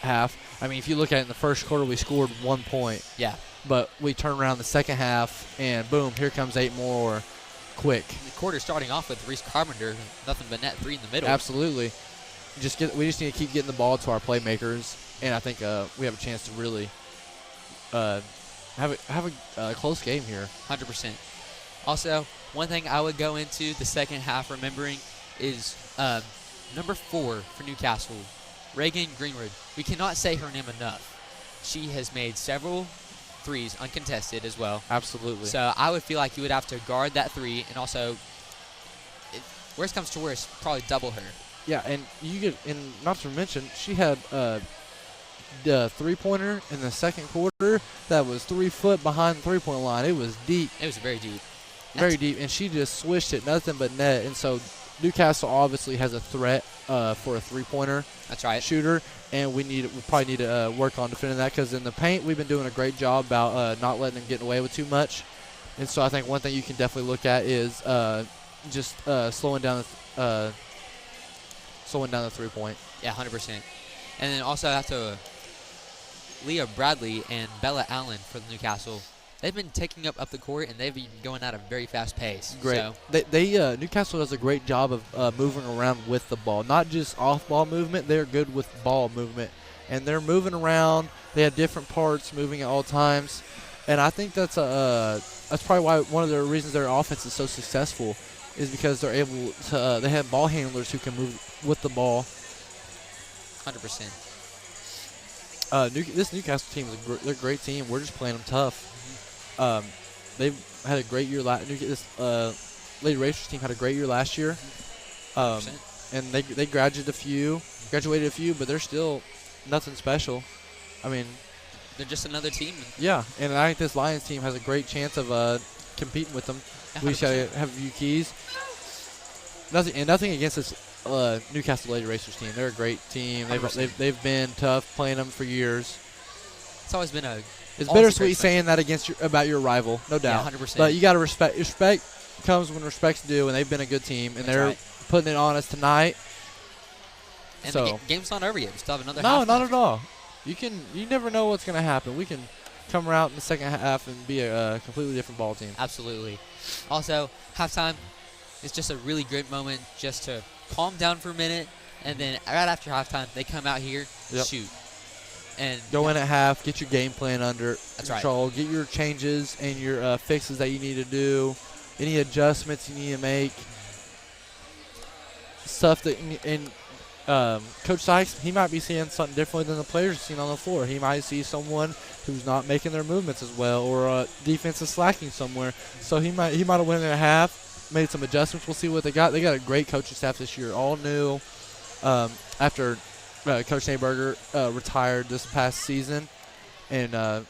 half. I mean, if you look at it in the first quarter, we scored 1 point. Yeah. But we turn around the second half, and boom, here comes 8 more quick. The quarter starting off with Reese Carpenter, nothing but net 3 in the middle. Absolutely. We just need to keep getting the ball to our playmakers, and I think we have a chance to really have a close game here. 100%. Also, one thing I would go into the second half remembering is number 4 for Newcastle, Reagan Greenwood. We cannot say her name enough. She has made several threes uncontested as well. Absolutely. So I would feel like you would have to guard that 3, and also, worst comes to worst, probably double her. Yeah, and not to mention, she had the 3-pointer in the second quarter that was 3 foot behind the 3-point line. It was deep. It was very deep. Very deep, and she just swished it, nothing but net. And so Newcastle obviously has a threat for a 3-pointer. That's right. Shooter, and we probably need to work on defending that, because in the paint we've been doing a great job about not letting them get away with too much. And so I think one thing you can definitely look at is just slowing down the 3-point. Yeah, 100%. And then also after Leah Bradley and Bella Allen for Newcastle, they've been taking up the court, and they've been going at a very fast pace. Great. So They Newcastle does a great job of moving around with the ball, not just off-ball movement. They're good with ball movement, and they're moving around. They have different parts moving at all times, and I think that's probably why one of the reasons their offense is so successful is because they're able to they have ball handlers who can move with the ball. 100%. This Newcastle team they're a great team. We're just playing them tough. They've had a great year. This Lady Racers team had a great year last year, and they graduated a few, but they're still nothing special. I mean, they're just another team. Yeah, and I think this Lions team has a great chance of competing with them. 100%. We just gotta have a few keys. Nothing against this Newcastle Lady Racers team. They're a great team. They've been tough playing them for years. It's always been It's bittersweet saying that about your rival, no doubt. Yeah, 100%. But you got to respect. Respect comes when respect's due, and they've been a good team, and they're putting it on us tonight. And so the game's not over yet. We still have another. No, half not left. at all. You never know what's going to happen. We can come around in the second half and be a completely different ball team. Absolutely. Also, halftime is just a really great moment just to calm down for a minute, and then right after halftime, they come out here, shoot. And go in at half, get your game plan under control, right. Get your changes and your fixes that you need to do, any adjustments you need to make, stuff that Coach Sykes, he might be seeing something differently than the players are seeing on the floor. He might see someone who's not making their movements as well, or defense is slacking somewhere. So he might have went in at half, made some adjustments. We'll see what they got. They got a great coaching staff this year, all new. After Coach Nayberger retired this past season, and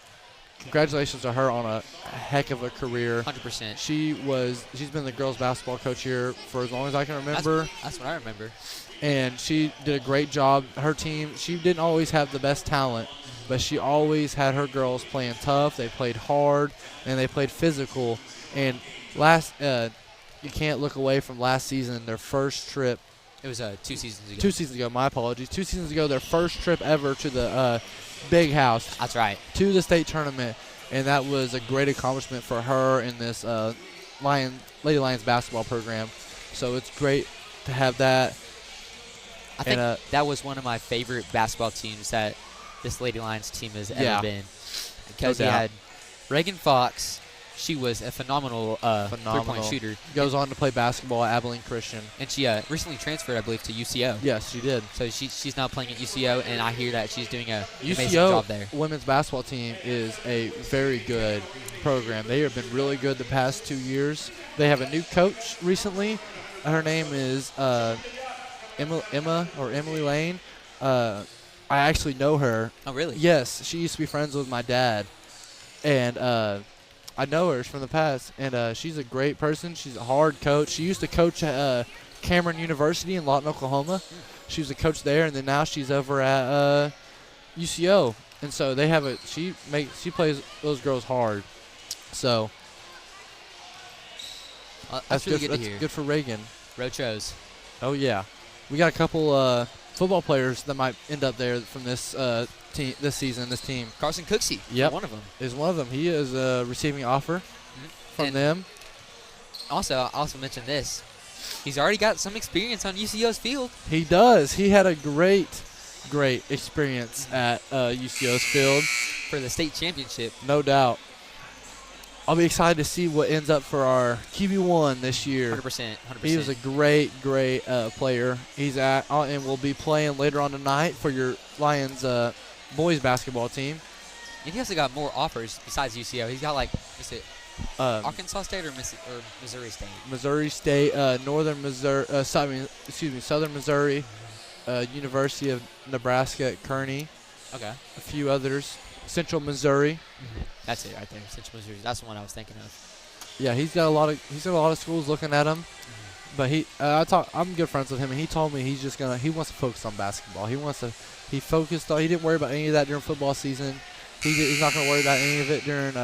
congratulations to her on a heck of a career. 100%. She's been the girls basketball coach here for as long as I can remember. That's what I remember. And she did a great job. Her team, she didn't always have the best talent, but she always had her girls playing tough. They played hard, and they played physical. And you can't look away from last season, their first trip. It was 2 seasons ago. 2 seasons ago, my apologies. 2 seasons ago, their first trip ever to the Big House. That's right. To the state tournament. And that was a great accomplishment for her in this Lady Lions basketball program. So it's great to have that. I think that was one of my favorite basketball teams that this Lady Lions team has ever been. Because you had Reagan Fox. She was a phenomenal three-point shooter. Goes on to play basketball at Abilene Christian. And she recently transferred, I believe, to UCO. Yes, she did. So she's now playing at UCO, and I hear that she's doing an amazing job there. UCO women's basketball team is a very good program. They have been really good the past 2 years. They have a new coach recently. Her name is Emily Lane. I actually know her. Oh, really? Yes, she used to be friends with my dad, and I know her from the past. And she's a great person. She's a hard coach. She used to coach at Cameron University in Lawton, Oklahoma. She was a coach there, and then now she's over at UCO. And so they have she plays those girls hard. So that's really good to hear. That's good for Reagan. Rochos. Oh yeah, we got a couple football players that might end up there from this team this season. This team. Carson Cooksey. Yep. One of them. Is one of them. He is receiving an offer from them. Also, I also mentioned this. He's already got some experience on UCO's field. He does. He had a great experience at UCO's field for the state championship. No doubt. I'll be excited to see what ends up for our QB1 this year. 100%. He was a great player. He's and will be playing later on tonight for your Lions boys basketball team. And he also got more offers besides UCO. He's got Arkansas State or Missouri State? Missouri State, Northern Missouri, Southern Missouri, University of Nebraska at Kearney. Okay. A few others. Central Missouri. That's it right there. Central Missouri. That's the one I was thinking of. Yeah, he's got a lot of schools looking at him. But I'm good friends with him, and he told me he wants to focus on basketball. He didn't worry about any of that during football season. He's not going to worry about any of it during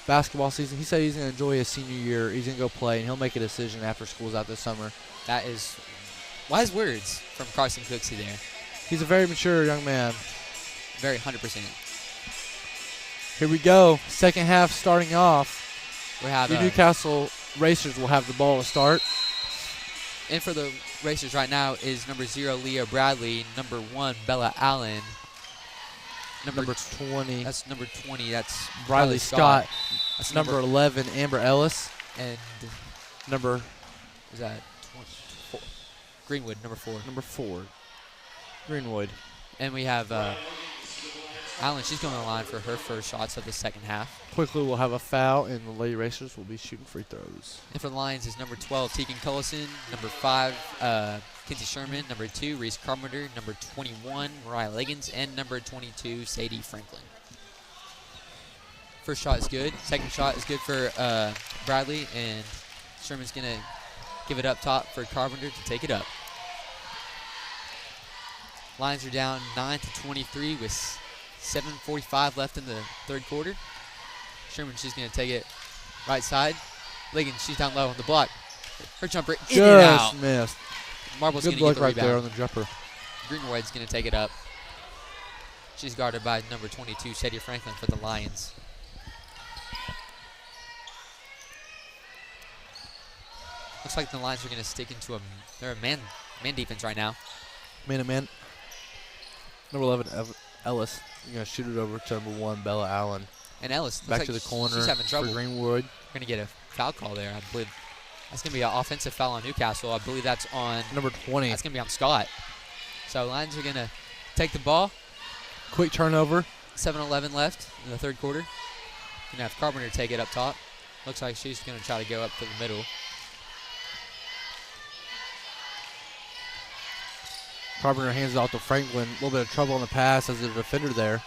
basketball season. He said he's going to enjoy his senior year. He's going to go play, and he'll make a decision after school's out this summer. That is wise words from Carson Cooksey there. He's a very mature young man. Very 100%. Here we go. Second half starting off. We have the Newcastle Racers will have the ball to start. And for the Racers right now is number 0, Leah Bradley, number 1, Bella Allen. number 20. That's number 20. That's Briley Scott. That's Number 11, Amber Ellis. And Number is that 24? Greenwood, number 4. Number 4, Greenwood. And we have Allen. She's going on the line for her first shots of the second half. Quickly, we'll have a foul, and the Lady Racers will be shooting free throws. And for the Lions is number 12, Tegan Cullison. Number 5, Kinsey Sherman. Number 2, Reese Carpenter. Number 21, Mariah Liggins. And number 22, Sadie Franklin. First shot is good. Second shot is good for Bradley. And Sherman's going to give it up top for Carpenter to take it up. Lions are down 9-23 with 7:45 left in the third quarter. Sherman, she's going to take it right side. Liggins, she's down low on the block. Her jumper in and out. Just missed. Marble's going Good to get luck the right there rebound. on the jumper. Greenwood's going to take it up. She's guarded by number 22, Sadie Franklin for the Lions. Looks like the Lions are going to stick into they're a man defense right now. Man. Number 11, Ellis. You're going to shoot it over to number 1, Bella Allen. And Ellis Back looks to like the corner she's having trouble. for Greenwood. We're going to get a foul call there, I believe. That's going to be an offensive foul on Newcastle. I believe that's on Number 20. That's going to be on Scott. So Lions are going to take the ball. Quick turnover. 7:11 left in the third quarter. Going to have Carpenter take it up top. Looks like she's going to try to go up to the middle. Carpenter hands it off to Franklin. A little bit of trouble on the pass as a defender there.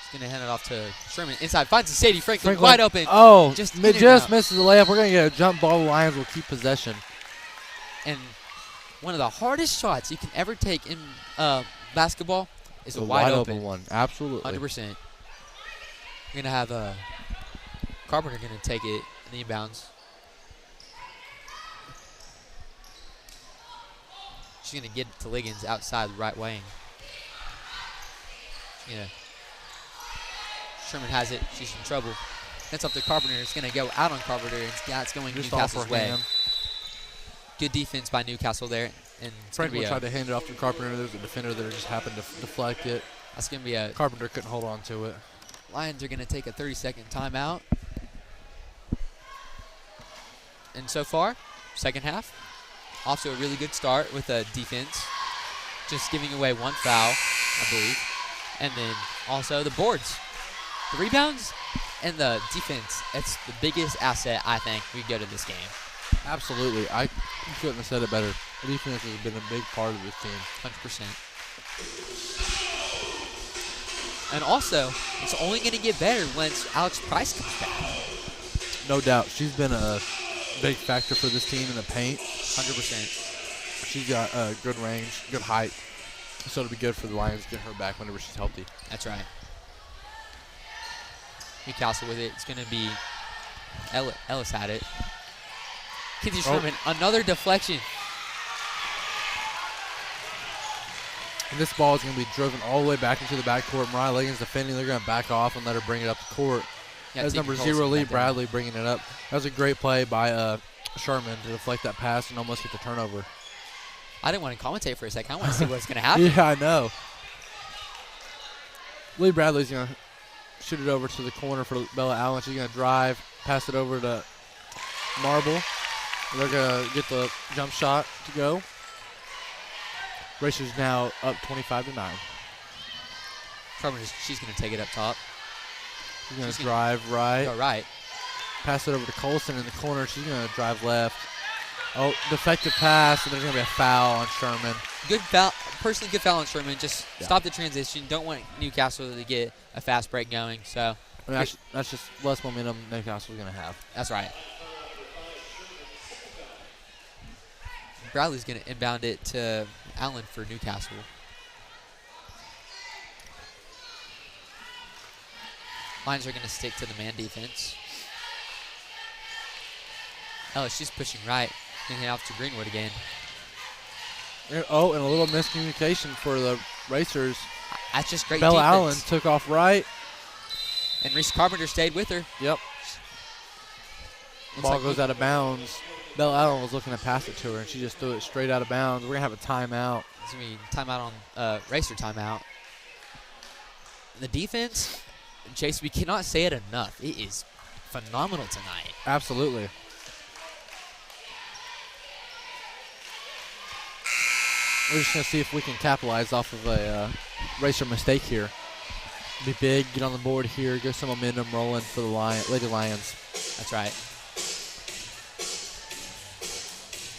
He's going to hand it off to Sherman. Inside, finds Sadie Franklin wide open. Oh, just misses the layup. We're going to get a jump ball. The Lions will keep possession. And one of the hardest shots you can ever take in basketball is a wide wide open one. Absolutely. 100%. We're going to have Carpenter going to take it in the inbounds. She's going to get it to Liggins outside the right wing. Sherman has it. She's in trouble. That's up to Carpenter. It's going to go out on Carpenter, and it's going Just Newcastle's off her way. hand. Good defense by Newcastle there. And Franklin tried to hand it off to Carpenter. There's a defender that just happened to deflect it. That's going to be a Carpenter couldn't hold on to it. Lions are going to take a 30-second timeout. And so far, second half, off to a really good start with a defense. Just giving away one foul, I believe. And then also the boards. The rebounds and the defense, it's the biggest asset, I think, we go to this game. Absolutely. You couldn't have said it better. The defense has been a big part of this team. 100%. And also, it's only going to get better once Alex Price comes back. No doubt. She's been a big factor for this team in the paint. 100%. She's got good range, good height. So it'll be good for the Lions to get her back whenever she's healthy. That's right. Newcastle with it. It's going to be Ellis had it. Kinsey Sherman, another deflection. And this ball is going to be driven all the way back into the backcourt. Mariah Liggins defending. They're going to back off and let her bring it up the court. Yeah, That's number 0, Lee Bradley, bringing it up. That was a great play by Sherman to deflect that pass and almost get the turnover. I didn't want to commentate for a second. I want to see what's going to happen. Yeah, I know. Lee Bradley's going to shoot it over to the corner for Bella Allen. She's going to drive, pass it over to Marble. They're going to get the jump shot to go. Racers now up 25-9. Carpenter, she's going to take it up top. She's going to drive right. Go right. Pass it over to Colson in the corner. She's going to drive left. Oh, defective pass, and there's going to be a foul on Sherman. Good foul. Personally, good foul on Sherman. Just stop the transition. Don't want Newcastle to get a fast break going. So I mean, that's just less momentum Newcastle's going to have. That's right. Bradley's going to inbound it to Allen for Newcastle. Lions are going to stick to the man defense. Ellis, she's pushing right. Going to hand off to Greenwood again. Oh, and a little miscommunication for the Racers. That's just great Bella defense. Allen took off right. And Reese Carpenter stayed with her. Yep. Ball goes out of bounds. Bella Allen was looking to pass it to her, and she just threw it straight out of bounds. We're going to have a timeout. It's going to be timeout on Racer timeout. The defense, Chase, we cannot say it enough. It is phenomenal tonight. Absolutely. We're just going to see if we can capitalize off of a racer mistake here. Be big, get on the board here, get some momentum rolling for the Lady Lions. That's right.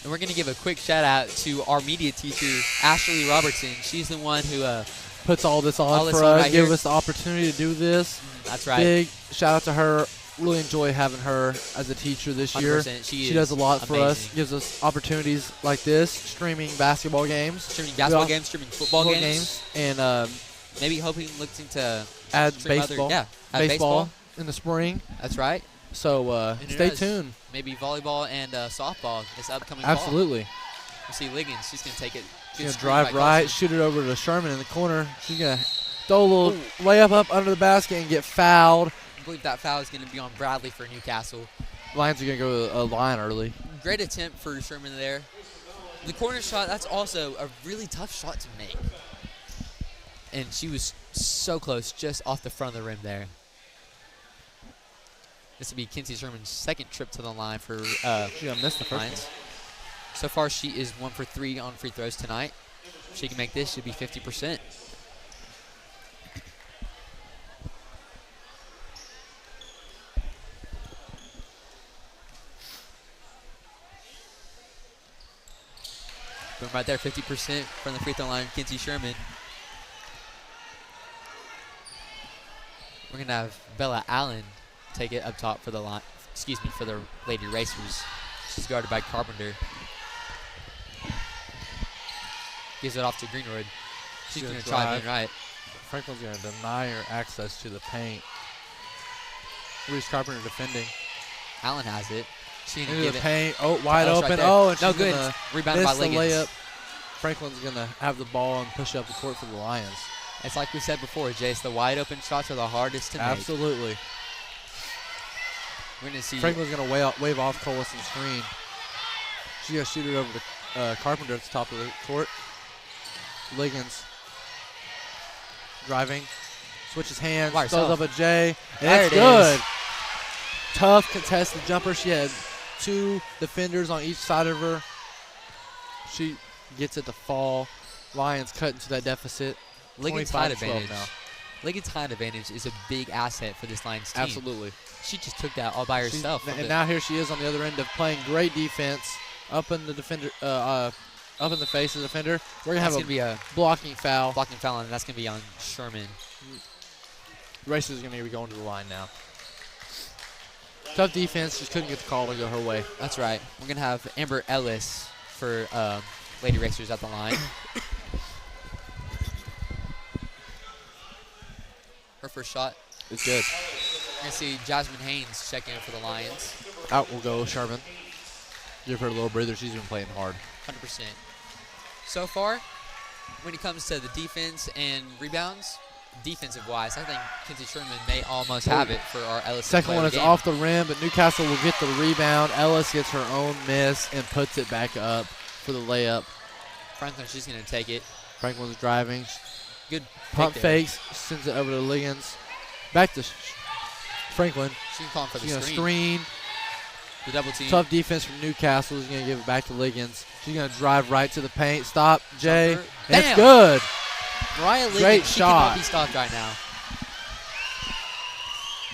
And we're going to give a quick shout out to our media teacher, Ashley Robertson. She's the one who puts all this on for us, give us the opportunity to do this. That's right. Big shout out to her. Really enjoy having her as a teacher this year. She does a lot for us, gives us opportunities like this, streaming basketball games. Streaming football games. And maybe looking to add baseball. Add baseball in the spring. That's right. So stay tuned. Maybe volleyball and softball this upcoming Absolutely. fall. You see Liggins, she's going to take it. She's going to drive right, shoot it over to Sherman in the corner. She's going to throw a little layup up under the basket and get fouled. I believe that foul is going to be on Bradley for Newcastle. Lions are going to go to a line early. Great attempt for Sherman there. The corner shot, that's also a really tough shot to make. And she was so close, just off the front of the rim there. This will be Kinsey Sherman's second trip to the line for She got missed the first Lions. So far, she is 1 for 3 on free throws tonight. If she can make this, she'll be 50%. Boom, right there, 50% from the free throw line, Kinsey Sherman. We're going to have Bella Allen take it up top for the line. For the Lady Racers. She's guarded by Carpenter. Gives it off to Greenwood. She's going to drive in right. Franklin's going to deny her access to the paint. Reese Carpenter defending. Allen has it. She's going to give the it. paint. Oh, wide open. Right and she's no good. Rebounded by the Liggins. layup. Franklin's going to have the ball and push up the court for the Lions. It's like we said before, Jace. The wide open shots are the hardest to make. Absolutely. We're going to see. Franklin's going to wave off Colison's screen. She's going to shoot it over to Carpenter at the top of the court. Liggins driving, switches hands, throws up a J, and it's good. Tough contested jumper. She had 2 defenders on each side of her. She gets it to fall. Lions cut into that deficit. Liggins' height advantage. Liggins' height advantage is a big asset for this Lions team. Absolutely. She just took that all by herself. And now here she is on the other end of playing great defense up in the defender. Up in the face of the defender. We're going to have a blocking foul. And that's going to be on Sherman. Racers is going to be going to the line now. Tough defense. Just couldn't get the call to go her way. That's right. We're going to have Amber Ellis for Lady Racers at the line. Her first shot. It's good. We're going to see Jasmine Haynes check in for the Lions. Out will go Sherman. Give her a little breather. She's been playing hard. 100%. So far, when it comes to the defense and rebounds, defensive-wise, I think Kinsey Sherman may almost have it for our Ellis. Second one is off the rim, but Newcastle will get the rebound. Ellis gets her own miss and puts it back up for the layup. Franklin, she's going to take it. Franklin's driving. Good pump fakes, sends it over to Liggins. Back to Franklin. She's calling for the screen. The double team. Tough defense from Newcastle. Is going to give it back to Liggins. She's going to drive right to the paint. Stop, Jay. It's good. Mariah Liggins, great she shot. cannot be stopped right now.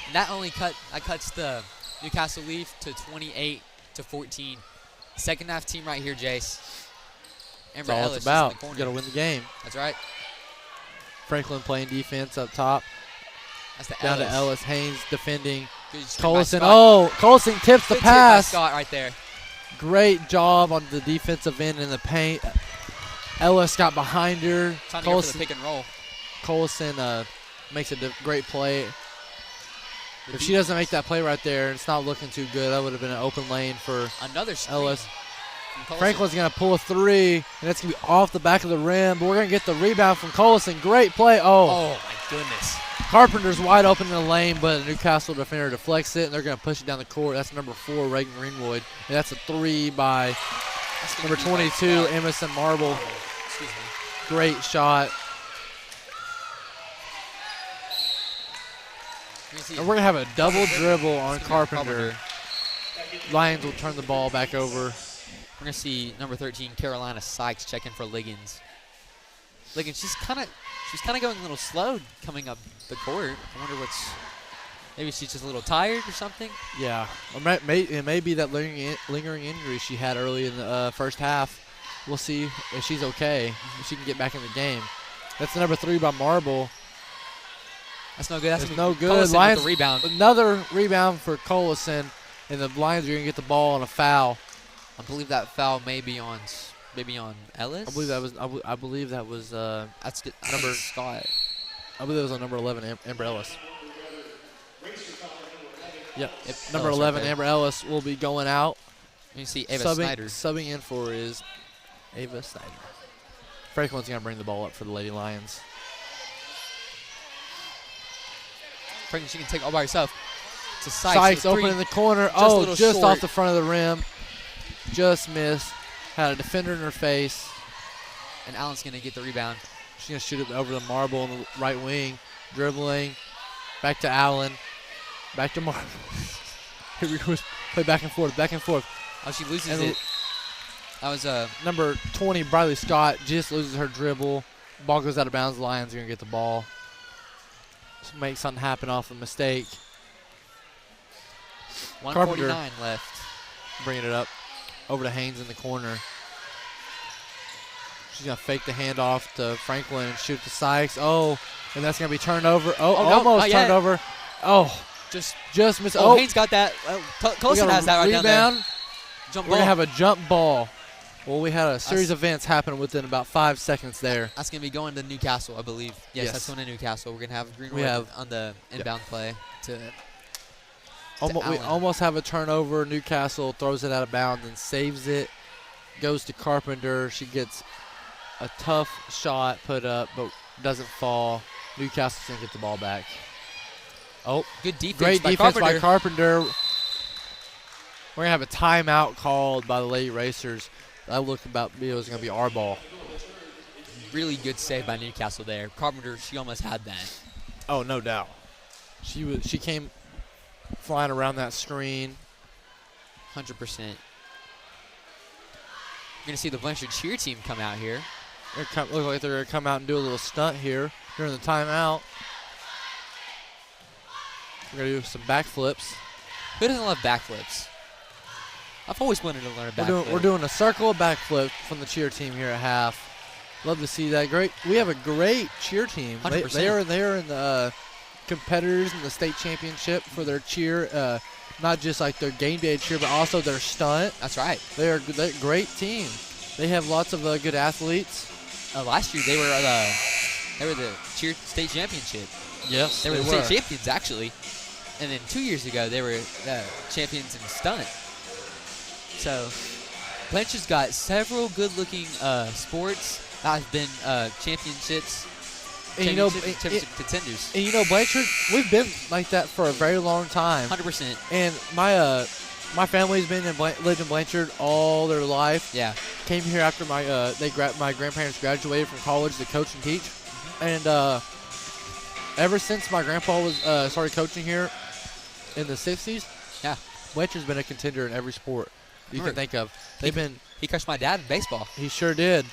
And that cuts the Newcastle lead to 28-14. Second half team right here, Jace. That's all it's about. You got to win the game. That's right. Franklin playing defense up top. That's the down Ellis. to Ellis. Haynes defending. Collison. Collison tips the pass. Scott right there. Great job on the defensive end in the paint. Ellis got behind her. Trying to go for the pick and roll. Collison makes a great play. If she doesn't make that play right there, it's not looking too good. That would have been an open lane for another Ellis. Franklin's going to pull a 3, and that's going to be off the back of the rim. But we're going to get the rebound from Collison. Great play. Oh, my goodness. Carpenter's wide open in the lane, but the Newcastle defender deflects it, and they're going to push it down the court. That's number 4, Reagan Greenwood. And that's a 3 by number 22, Emerson Marble. Excuse me. Great shot. And we're going to have a double dribble on Carpenter. Lions will turn the ball back over. We're going to see number 13, Carolina Sykes, checking for Liggins. Liggins, she's kind of going a little slow coming up the court. I wonder maybe she's just a little tired or something. Yeah, or it may be that lingering injury she had early in the first half. We'll see if she's okay, if she can get back in the game. That's number 3 by Marble. That's no good. That's no good. Collison Lions, with the rebound. Another rebound for Collison, and the Lions are going to get the ball on a foul. I believe that foul may be on Ellis. I believe that was That's number Scott. I believe it was on number 11, Amber Ellis. Yep. Number Ellis 11, right Amber Ellis will be going out. You see Ava Snyder. Subbing in for is Ava Snyder. Franklin's going to bring the ball up for the Lady Lions. Franklin, she can take all by herself. To Sykes open in the corner. Just off the front of the rim. Just missed. Had a defender in her face. And Allen's going to get the rebound. She's going to shoot it over the Marble on the right wing. Dribbling. Back to Allen. Back to Marble. Here we go. Play back and forth. Oh, she loses it. That was number 20, Briley Scott, just loses her dribble. Ball goes out of bounds. The Lions are going to get the ball. Just make something happen off a mistake. 1:49 left. Bringing it up over to Haynes in the corner. She's going to fake the handoff to Franklin and shoot to Sykes. And that's going to be turned over. Almost turned over. Just missed. Haynes got that. Colson has that right down there. We're going to have a jump ball. Well, we had a series of events happen within about 5 seconds there. That's going to be going to Newcastle, I believe. Yes, that's going to Newcastle. We're going to have Greenwood on the inbound play to we almost have a turnover. Newcastle throws it out of bounds and saves it. Goes to Carpenter. She gets a tough shot put up, but doesn't fall. Newcastle's going to get the ball back. Good defense. Great defense by Carpenter. We're going to have a timeout called by the Lady Racers. That looked about it was going to be our ball. Really good save by Newcastle there. Carpenter, she almost had that. Oh, no doubt. She came flying around that screen. 100%. We're going to see the Blanchard cheer team come out here. Look like they're going to come out and do a little stunt here during the timeout. We're going to do some backflips. Who doesn't love backflips? I've always wanted to learn a backflip. We're doing a circle backflip from the cheer team here at half. Love to see that. Great. We have a great cheer team. 100%. They are in the competitors in the state championship for their cheer. Not just like their game day cheer, but also their stunt. That's right. They're a great team. They have lots of good athletes. Last year they were the cheer state championship. Yes, they were the state champions actually. And then 2 years ago they were champions in stunt. So Blanchard's got several good-looking sports that have been championships. Championship contenders. And Blanchard, we've been like that for a very long time. 100%. And my family's lived in Blanchard all their life. Yeah. Came here after my grandparents graduated from college to coach and teach, and ever since my grandpa was started coaching here in the 60s, yeah, Blanchard's been a contender in every sport you can think of. He crushed my dad in baseball. He sure did.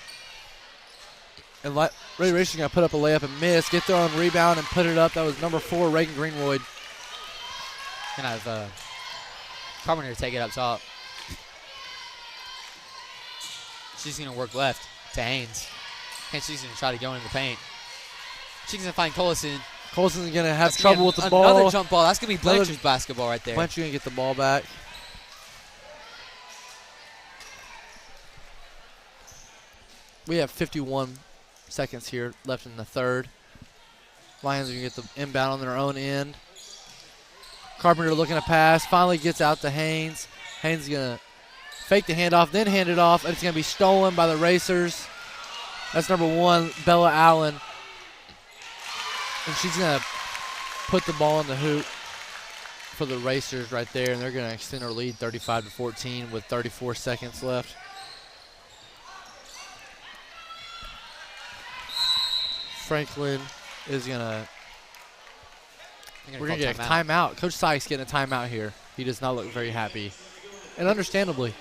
And Ray Racing's going to put up a layup and miss. Get there on rebound and put it up. That was number 4, Reagan Greenwood. Gonna have Carpenter take it up top. She's going to work left to Haynes. She's going to try to go into the paint. She's going to find Collison. Collison's going to have trouble with the ball. Another jump ball. That's going to be Blanchard's basketball right there. Blanchard's going to get the ball back. We have 51 seconds here left in the third. Lions are going to get the inbound on their own end. Carpenter looking to pass. Finally gets out to Haynes. Haynes is going to fake the handoff, then hand it off, and it's going to be stolen by the Racers. That's number 1, Bella Allen. And she's going to put the ball in the hoop for the Racers right there, and they're going to extend their lead 35-14 with 34 seconds left. Franklin is going to We're going to get a timeout. Coach Sykes getting a timeout here. He does not look very happy. And understandably.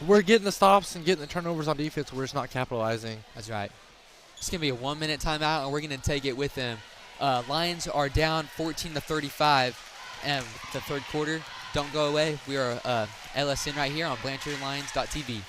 We're getting the stops and getting the turnovers on defense. We're just not capitalizing. That's right. It's going to be a 1-minute timeout, and we're going to take it with them. Lions are down 14-35 in the third quarter. Don't go away. We are LSN right here on BlanchardLions.tv.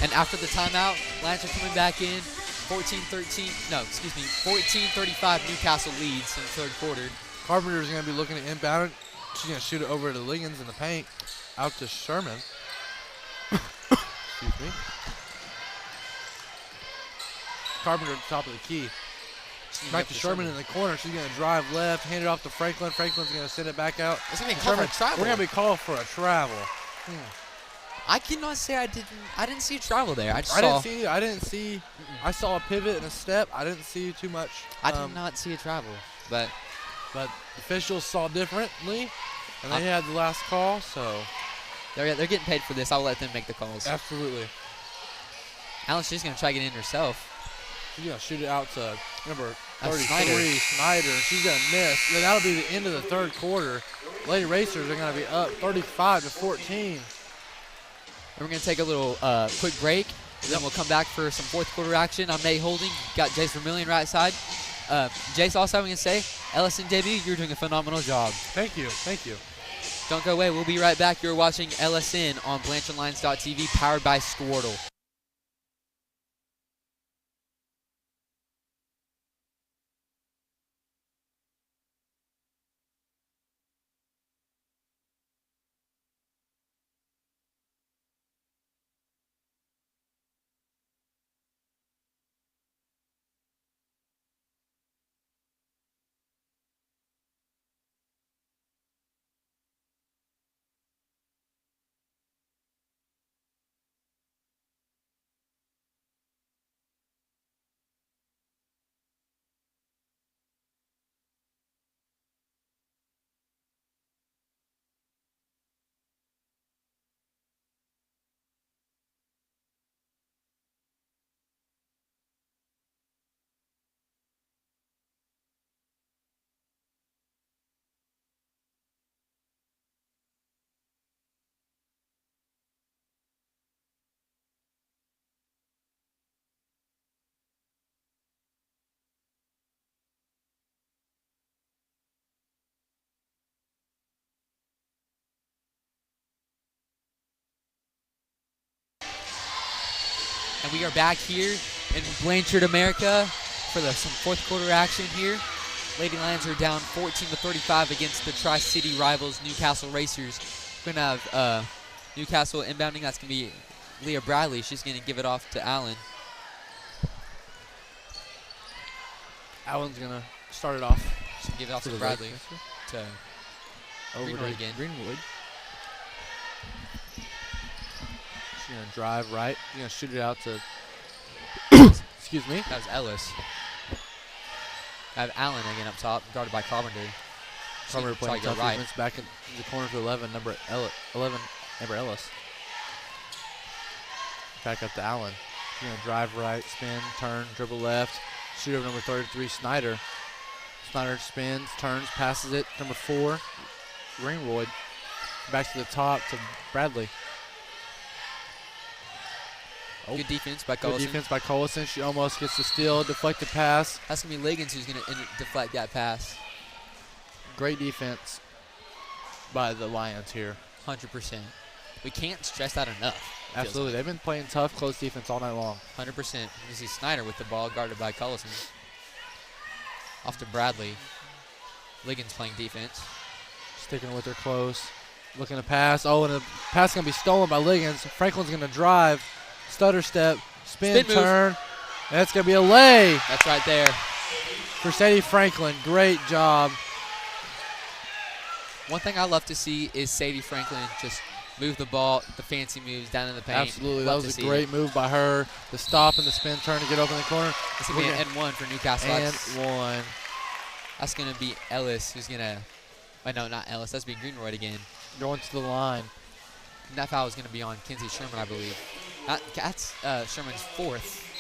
And after the timeout, Blanchard coming back in. 14-35 Newcastle leads in the third quarter. Carpenter's going to be looking to inbound it. She's going to shoot it over to Liggins in the paint. Out to Sherman. Excuse me. Carpenter at the top of the key. Back to Sherman in the corner. She's going to drive left, hand it off to Franklin. Franklin's going to send it back out. It's going to be called for a travel. We're going to be called for a travel. I cannot say I didn't see a travel there. I didn't see. I saw a pivot and a step. I didn't see too much. I did not see a travel, but officials saw differently, and they had the last call. So they're getting paid for this. I'll let them make the calls. Absolutely. Allen, she's gonna try to get in herself. She's gonna shoot it out to number 33, Snyder. She's gonna miss. Yeah, that'll be the end of the third quarter. Lady Racers are gonna be up 35-14. And we're going to take a little quick break, and then we'll come back for some fourth quarter action. I'm Nate Holding. Got Jace Vermillion right side. Jace, also I'm going to say, LSN debut, you're doing a phenomenal job. Thank you. Thank you. Don't go away. We'll be right back. You're watching LSN on BlanchardLions.tv, powered by Squirtle. And we are back here in Blanchard, America for some fourth quarter action here. Lady Lions are down 14-35 against the Tri-City rivals Newcastle Racers. We're going to have Newcastle inbounding. That's going to be Leah Bradley. She's going to give it off to Allen. Allen's going to start it off. She's going to give it off to Bradley. To Greenwood again. Greenwood. She's going to drive right. She's going to shoot it out to, excuse me. That was Ellis. I have Allen again up top, guarded by Carpenter. Carpenter playing tough defense back in the corner to 11, number 11, Amber Ellis. Back up to Allen. She's going to drive right, spin, turn, dribble left. Shoot over number 33, Snyder. Snyder spins, turns, passes it. Number 4, Greenwood. Back to the top to Bradley. Oh. Good defense by Collison. Good defense by Collison. She almost gets the steal, deflected pass. That's going to be Liggins who's going to deflect that pass. Great defense by the Lions here. 100%. We can't stress that enough. Absolutely. like. They've been playing tough, close defense all night long. 100%. You see Snyder with the ball, guarded by Cullison. Off to Bradley. Liggins playing defense. Sticking with her close. Looking to pass. Oh, and the pass is going to be stolen by Liggins. Franklin's going to drive. Stutter step. Spin turn. And that's going to be a lay That's right there. for Sadie Franklin. Great job. One thing I love to see is Sadie Franklin just move the ball, the fancy moves down in the paint. Absolutely. Love that was to a see great it. move by her. The stop and the spin turn to get open the corner. It's going to be an N1 for Newcastle. And one. That's going to be Ellis who's going to – wait, no, not Ellis. That's going to be Greenroyd again. Going to the line. And that foul is going to be on Kinsey Sherman, I believe. That's Sherman's fourth.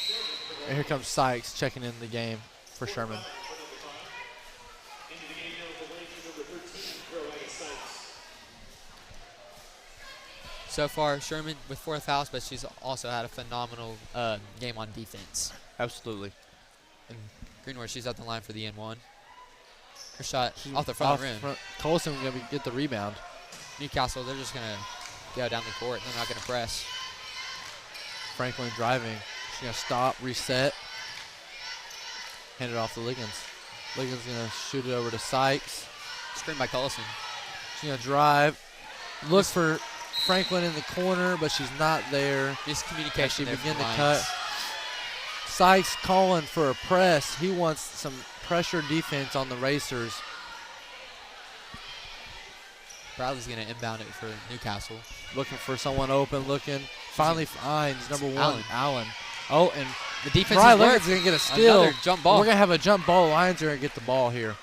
And here comes Sykes checking in the game for Sherman. Into the game now for Blanchard, number 13, Carolina Sykes. So far, Sherman with 4 fouls, but she's also had a phenomenal game on defense. Absolutely. And Greenwood, she's at the line for the N1. Her shot off the front rim. Colson's going to get the rebound. Newcastle, they're just going to go down the court. They're not going to press. Franklin driving. She's going to stop, reset. Hand it off to Liggins. Liggins going to shoot it over to Sykes. Screen by Cullison. She's going to drive. Look for Franklin in the corner, but she's not there. Miscommunication She there begin from to the cut. Lions. Sykes calling for a press. He wants some pressure defense on the Racers. Bradley's going to inbound it for Newcastle. Looking for someone open, looking. Finally finds number 1, Allen. Oh, and The defense Brian is Liggins going to get a steal. Another jump ball. We're going to have a jump ball. Lions are going to get the ball here.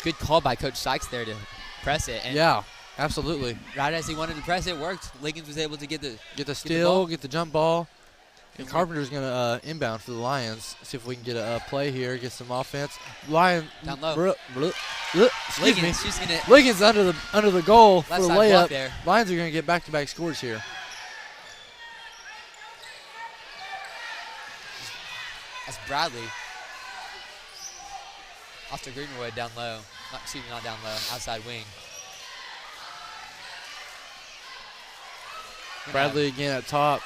Good call by Coach Sykes there to press it. And Yeah, absolutely. right as he wanted to press it, worked. Liggins was able to get the Get the ball. steal, get the jump ball. And Carpenter's going to inbound for the Lions. See if we can get a play here, get some offense. Lion Down low. Excuse me. Liggins, she's going to Liggins under the goal for left the side block layup. there. Lions are going to get back-to-back scores here. That's Bradley. Off to Greenwood down low. Not down low. Outside wing. Bradley again at top.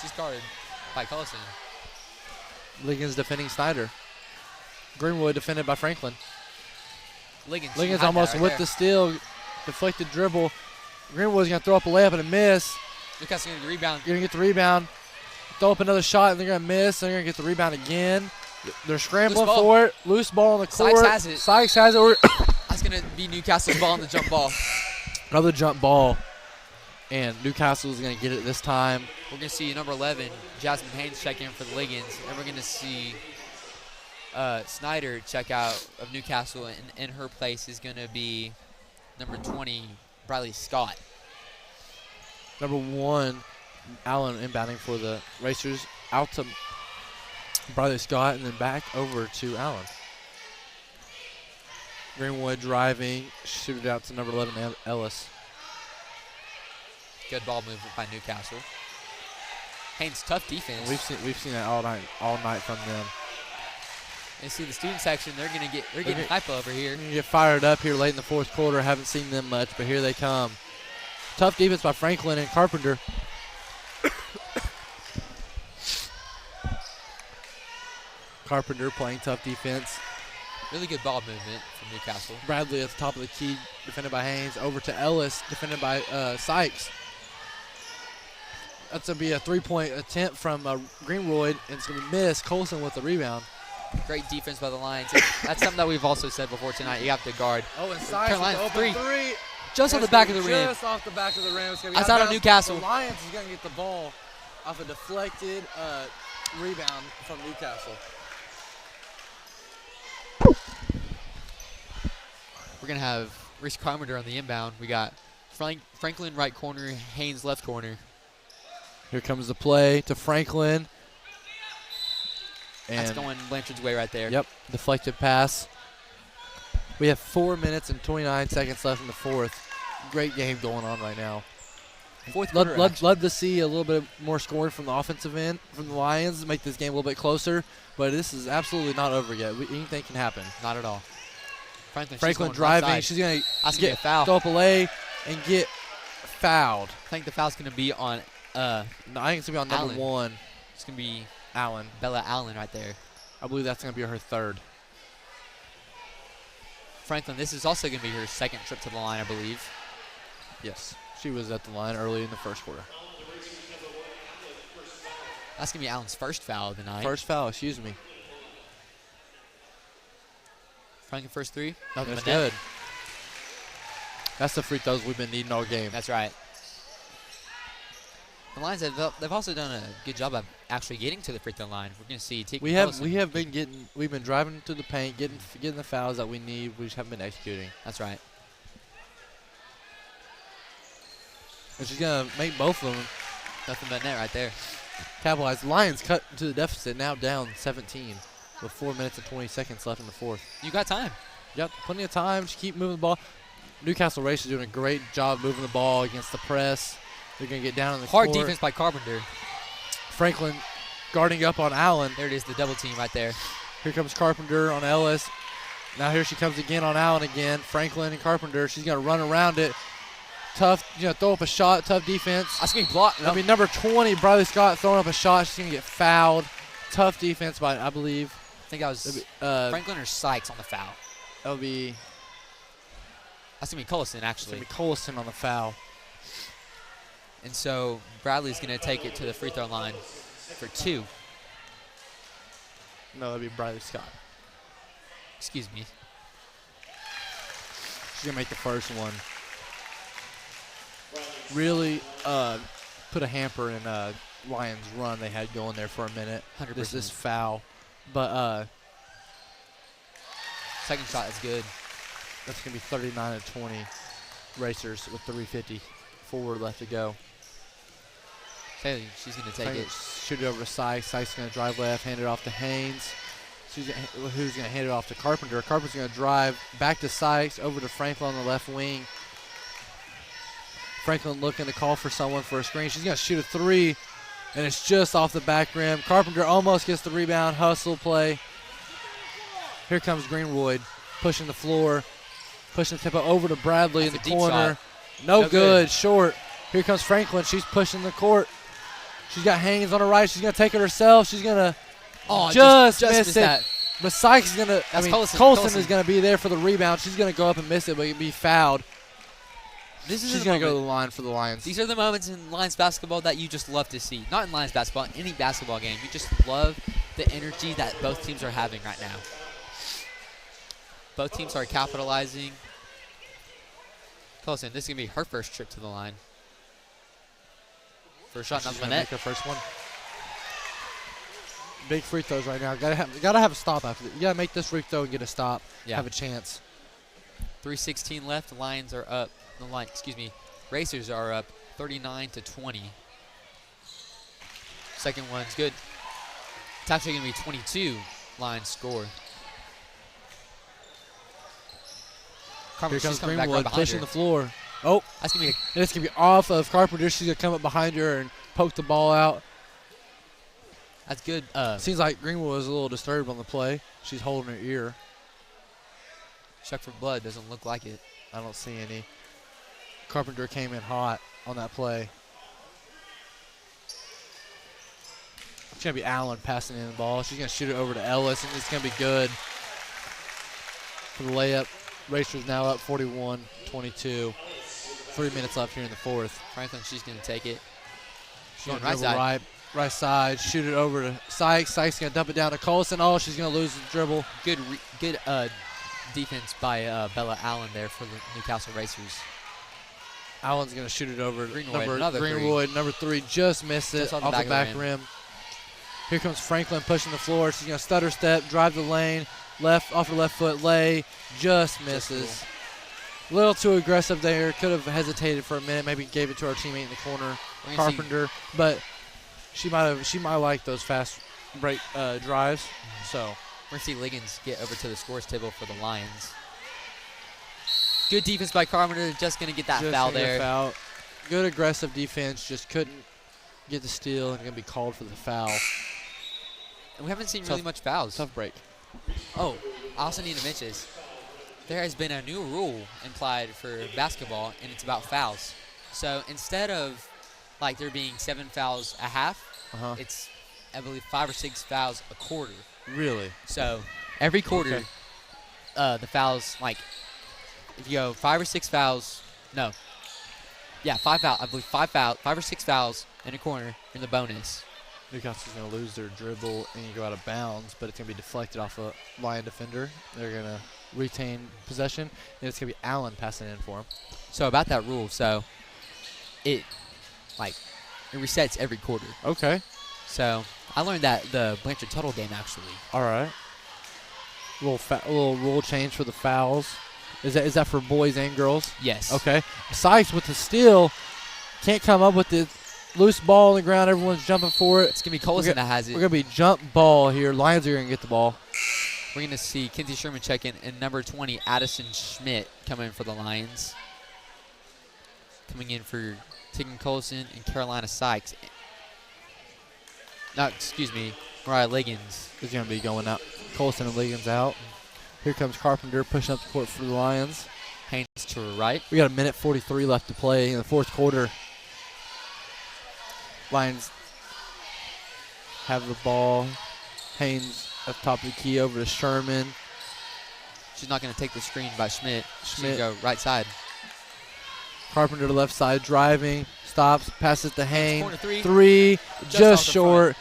She's guarded by Cullison. Liggins defending Snyder. Greenwood defended by Franklin. Liggins Liggins almost with the steal. Deflected dribble. Greenwood's going to throw up a layup and a miss. Newcastle going to rebound. Going to get the rebound. Throw up another shot and they're going to miss. They're going to get the rebound again. They're scrambling for it. Loose ball on the court. Sykes has it. Sykes has it. That's going to be Newcastle's ball on the jump ball. Another jump ball. And Newcastle is going to get it this time. We're going to see number 11, Jasmine Haynes, check in for the Liggins. And we're going to see Snyder check out of Newcastle. And in her place is going to be number 20, Bradley Scott. Number 1, Allen inbounding for the Racers. Out to Bradley Scott and then back over to Allen. Greenwood driving. Shoot it out to number 11, Ellis. Good ball movement by Newcastle. Haynes, tough defense. We've seen that all night from them. And see the student section, they're getting hyper over here. They get fired up here late in the fourth quarter. Haven't seen them much, but here they come. Tough defense by Franklin and Carpenter. Carpenter playing tough defense. Really good ball movement from Newcastle. Bradley at the top of the key, defended by Haynes. Over to Ellis, defended by Sykes. That's going to be a three-point attempt from Greenwood, and it's going to be missed. Colson with the rebound. Great defense by the Lions. That's something that we've also said before tonight. You have to guard. Oh, and Sykes Carolina, with the open three. Just on the back of the rim. Just off the back of the rim. It's gonna be That's out of bounds. Newcastle. The Lions is going to get the ball off a deflected rebound from Newcastle. We're going to have Reese Carpenter on the inbound. We got Franklin right corner, Haynes left corner. Here comes the play to Franklin. And That's going Blanchard's way right there. Yep, deflected pass. We have 4 minutes and 29 seconds left in the fourth. Great game going on right now. Fourth quarter Love to see a little bit more scoring from the offensive end from the Lions to make this game a little bit closer, but this is absolutely not over yet. Anything can happen. Not at all. Franklin Franklin driving. outside. She's going That's going to be a to foul. throw up a lay and get fouled. I think the foul's going to be on No, I think it's going to be on number Allen. 1, it's going to be Allen. Bella Allen right there. I believe that's going to be her 3rd. Franklin, this is also going to be her 2nd trip to the line, I believe. Yes. She was at the line early in the first quarter. That's going to be Allen's first foul of the night. First foul, excuse me. Franklin first 3. Nothing That's good. That's the free throws we've been needing all game. That's right. The Lions they've also done a good job of actually getting to the free throw line. We're going to see. We've been driving to the paint, getting the fouls that we need. We just haven't been executing. That's right. And she's gonna make both of them. Nothing but net right there. Capitalize. Lions cut to the deficit, now down 17 with 4 minutes and 20 seconds left in the 4th. You got time. Yep, plenty of time. Just keep moving the ball. Newcastle Race is doing a great job moving the ball against the press. They're going to get down in the Hard court. defense by Carpenter. Franklin guarding up on Allen. There it is, the double team right there. Here comes Carpenter on Ellis. Now here she comes again on Allen again. Franklin and Carpenter. She's going to run around it. Tough, throw up a shot. Tough defense. That's going to be blocked. I mean, number 20, Bradley Scott, throwing up a shot. She's going to get fouled. Tough defense by, I believe. I think that was Franklin or Sykes on the foul. That'll be. That's going to be Collison, actually. It's going to be Collison on the foul. And so Bradley's going to take it to the free throw line for 2. No, that'd be Bradley Scott. Excuse me. She's going to make the first one. Really put a hamper in Lions' run they had going there for a minute. 100%. This foul. But second shot is good. that's going to be 39-20 Racers with 3:54 left to go. Haley, she's going to take it. Shoot it over to Sykes. Sykes going to drive left, hand it off to Haynes. Who's going to hand it off to Carpenter. Carpenter's going to drive back to Sykes, over to Franklin on the left wing. Franklin looking to call for someone for a screen. She's going to shoot a 3, and it's just off the back rim. Carpenter almost gets the rebound. Hustle play. Here comes Greenwood pushing the floor, pushing the tempo over to Bradley in the corner. No good. Short. Here comes Franklin. She's pushing the court. She's got Haynes on her right. She's going to take it herself. She's going to just miss it. That. But Sykes is going to, Colson is going to be there for the rebound. She's going to go up and miss it, but be fouled. She's going to go to the line for the Lions. These are the moments in Lions basketball that you just love to see. Not in Lions basketball, any basketball game. You just love the energy that both teams are having right now. Both teams are capitalizing. Colson, this is going to be her first trip to the line. First shot, not the net. Make her first one. Big free throws right now. Gotta have a stop after this. You gotta make this free throw and get a stop. Yeah. Have a chance. 3:16 left. The Lions are up. Racers are up 39-20. Second one's good. It's actually going to be 22 Lions score. Here comes coming back Greenwood right pushing her. the floor. Oh, That's going to be it's going to be off of Carpenter. She's going to come up behind her and poke the ball out. that's good. Seems like Greenwood was a little disturbed on the play. She's holding her ear. Check for blood. Doesn't look like it. I don't see any. Carpenter came in hot on that play. It's going to be Allen passing in the ball. She's going to shoot it over to Ellis, and it's going to be good for the layup. Racers now up 41-22. 3 minutes left here in the 4th. Franklin, she's going to take it. She's Going going right side. right side. Shoot it over to Sykes. Sykes going to dump it down to Colson. Oh, she's going to lose the dribble. Good defense by Bella Allen there for the Newcastle Racers. Allen's going to shoot it over. Greenwood, number 3, just missed it Just off the back rim. Here comes Franklin pushing the floor. She's going to stutter step, drive the lane, off her left foot, lay, just misses. A little too aggressive there. Could have hesitated for a minute, maybe gave it to our teammate in the corner, Carpenter. But she might like those fast break drives. So we're going to see Liggins get over to the scores table for the Lions. Good defense by Carpenter. Just going to get that foul there. Good aggressive defense. Just couldn't get the steal and going to be called for the foul. And we haven't seen really much fouls. Tough break. Oh, I also need to mention this. There has been a new rule implied for basketball, and it's about fouls. So instead of like there being 7 fouls a half, it's I believe 5 or 6 fouls a quarter. Really? So every quarter, the fouls like if you go 5 or 6 fouls, no, yeah, 5 fouls. I believe 5 or 6 fouls in a corner you're in the bonus. Newcastle's going to lose their dribble and you go out of bounds, but it's going to be deflected off a Lion defender. They're going to retain possession, and it's going to be Allen passing in for him. So about that rule, so it resets every quarter. Okay. So I learned that the Blanchard Tuttle game actually. All right. Little rule change for the fouls. Is that for boys and girls? Yes. Okay. Sykes with the steal can't come up with the loose ball on the ground. Everyone's jumping for it. It's going to be Colson that has it. We're going to be jump ball here. Lions are going to get the ball. We're going to see Kinsey Sherman check in, and number 20, Addison Schmidt, come in for the Lions. Coming in for Tegan Colson and Carolina Sykes. Mariah Liggins. Is going to be going out. Colson and Liggins out. Here comes Carpenter pushing up the court for the Lions. Haynes to her right. We got a minute 43 left to play in the fourth quarter. Lions have the ball. Haynes at the top of the key over to Sherman. She's not going to take the screen by Schmidt. She's Schmidt. going to go right side. Carpenter to left side driving. Stops. Passes to Haynes. Corner three. Three. Just off the short.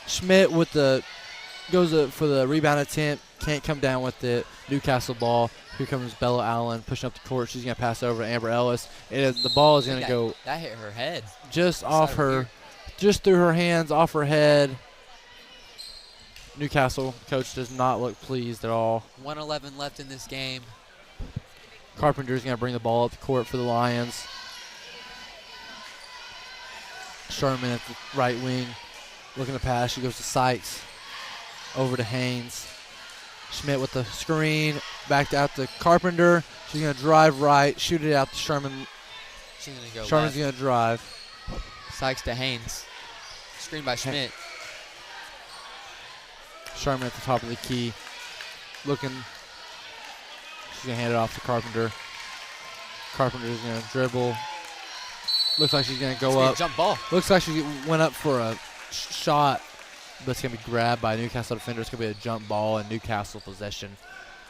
Schmidt with the goes for the rebound attempt. Can't come down with it. Newcastle ball. Here comes Bella Allen pushing up the court. She's going to pass over to Amber Ellis. And the ball is going to go That hit her head. just off her, just through her hands, off her head. Newcastle coach does not look pleased at all. 1:11 left in this game. Carpenter's going to bring the ball up the court for the Lions. Sherman at the right wing looking to pass. She goes to Sykes. Over to Haynes. Schmidt with the screen. Back out to Carpenter. She's going to drive right. Shoot it out to Sherman. She's going to go Sherman's left. going to drive. Sykes to Haynes. Screen by Schmidt. Sherman at the top of the key. Looking. She's going to hand it off to Carpenter. Carpenter's going to dribble. Looks like she's going to go up. Jump ball. Looks like she went up for a shot, but it's going to be grabbed by a Newcastle defender. It's going to be a jump ball and Newcastle possession.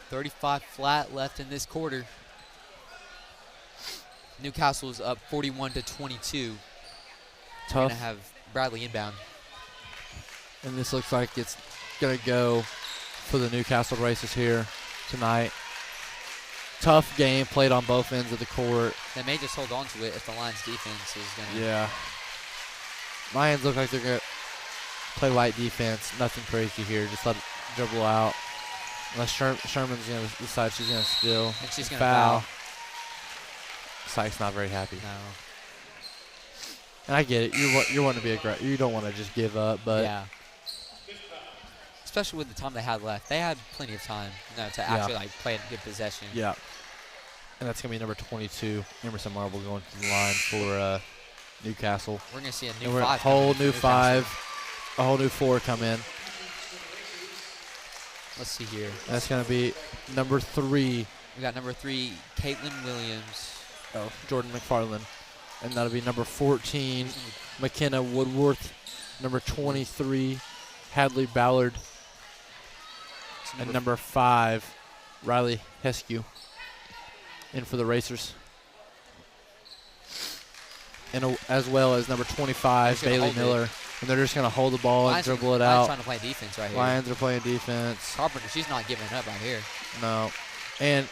35 flat left in this quarter. Newcastle's up 41-22. Tough. Going to have Bradley inbound. And this looks like it's going to go for the Newcastle Racers here tonight. Tough game played on both ends of the court. They may just hold on to it if the Lions defense is going to. Yeah. Lions look like they're going to play light defense. Nothing crazy here. Just let it dribble out. Unless Sherman's going to decide she's going to steal. And she's going to foul. Sykes not very happy. No. And I get it. You want to be aggressive. You don't want to just give up, but Yeah. Especially with the time they had left. They had plenty of time to actually play a good possession. yeah. And that's going to be number 22, Emerson Marble, going to the line for Newcastle. We're going to see a And new we're five. a whole coming new for five, Newcastle. a whole new four come in. Let's see here. That's going to be number 3. We got number 3, Caitlin Williams. Oh, Jordan McFarland. And that'll be number 14, McKenna Woodworth. Number 23, Hadley Ballard. And number 5, Riley Heskew. In for the Racers. And as well as number 25, Bailey Miller. And they're just going to hold the ball and dribble it out. Lions trying to play defense right here. Lions are playing defense. Carpenter, she's not giving up right here. No. And,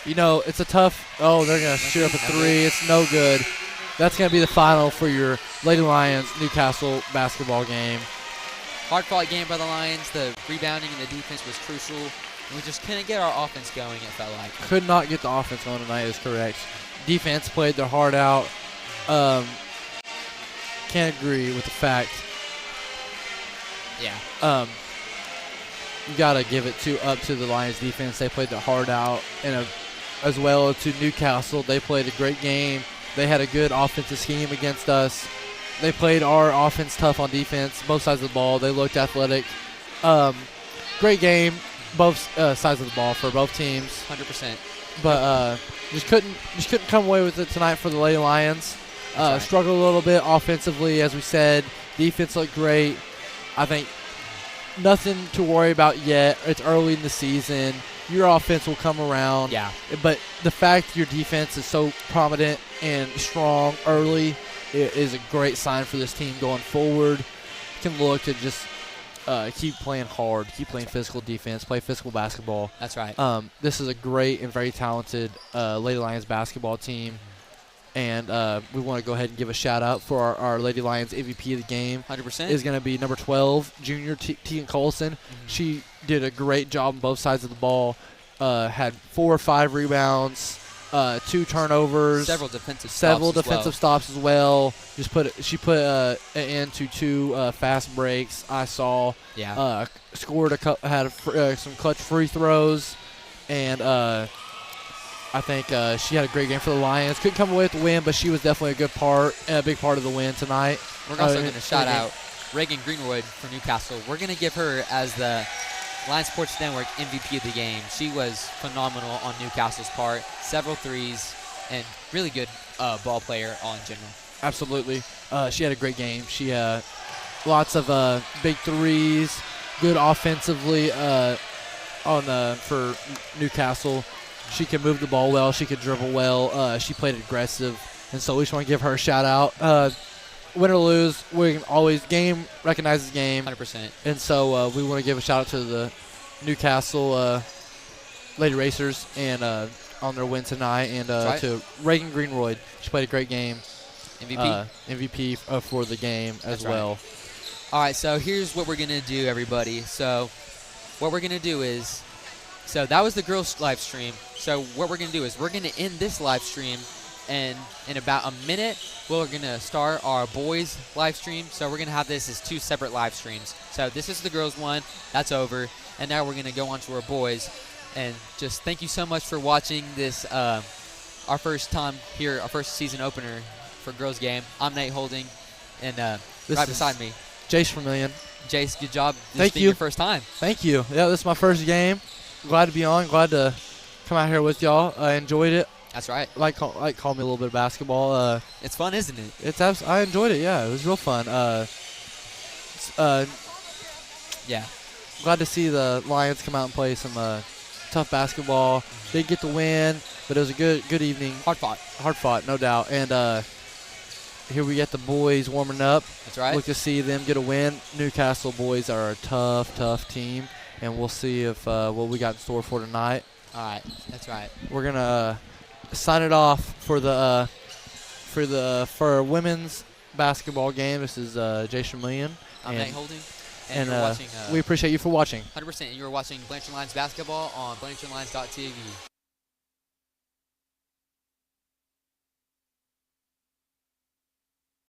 it's a tough. Oh, they're going to shoot up a 3. It's no good. That's going to be the final for your Lady Lions Newcastle basketball game. Hard-fought game by the Lions. The rebounding and the defense was crucial. And we just couldn't get our offense going, it felt like. Could not get the offense going tonight is correct. Defense played their heart out. Can't agree with the fact. Yeah. You got to give it up to the Lions defense. They played their heart out. And as well to Newcastle, they played a great game. They had a good offensive scheme against us. They played our offense tough on defense, both sides of the ball. They looked athletic. Great game, both sides of the ball for both teams. 100%. But just couldn't come away with it tonight for the Lady Lions. right. Struggled a little bit offensively, as we said. Defense looked great. I think nothing to worry about yet. It's early in the season. Your offense will come around. Yeah. But the fact your defense is so prominent and strong early is a great sign for this team going forward. You can look to just keep playing hard, keep playing physical defense, play physical basketball. That's right. This is a great and very talented Lady Lions basketball team. And we want to go ahead and give a shout-out for our Lady Lions MVP of the game. 100%. Is going to be number 12, junior Tegan Colson. She did a great job on both sides of the ball. Had 4 or 5 rebounds, 2 turnovers. Several defensive stops as well. She put an end to 2 fast breaks. I saw. Yeah. Scored had some clutch free throws, and I think she had a great game for the Lions. Couldn't come away with the win, but she was definitely a big part of the win tonight. We're also going to shout out Reagan Greenwood for Newcastle. We're going to give her as the Lions Sports Network MVP of the game. She was phenomenal on Newcastle's part. Several threes and really good ball player all in general. Absolutely. She had a great game. She had lots of big threes, good offensively for Newcastle. She can move the ball well. She could dribble well. She played aggressive. And so we just want to give her a shout-out. Win or lose, we can always game recognizes game. 100%. And so we want to give a shout-out to the Newcastle Lady Racers and on their win tonight. And to Reagan Greenwood. She played a great game. MVP for the game as well. All right, so here's what we're going to do, everybody. So what we're going to do is, so that was the girls' live stream. So what we're going to do is we're going to end this live stream, and in about a minute, we're going to start our boys' live stream. So we're going to have this as 2 separate live streams. So this is the girls' one. That's over. And now we're going to go on to our boys. And just thank you so much for watching this, our first time here, our first season opener for girls' game. I'm Nate Holding, and right beside me, Jace Vermillion. Jace, good job. Thank you. Your first time. Thank you. Yeah, this is my first game. Glad to be on. Glad to come out here with y'all. I enjoyed it. That's right. Call me a little bit of basketball. It's fun, isn't it? I enjoyed it. Yeah, it was real fun. Yeah. Glad to see the Lions come out and play some tough basketball. Didn't get the win, but it was a good evening. Hard fought, no doubt. And here we get the boys warming up. That's right. Look to see them get a win. Newcastle boys are a tough team, and we'll see if what we got in store for tonight. All right, that's right. We're gonna sign it off for our women's basketball game. This is Jason Vermillion. I'm Nate Holding. And you're watching, we appreciate you for watching. 100%. And you were watching Blanchard Lions basketball on BlanchardLions.tv.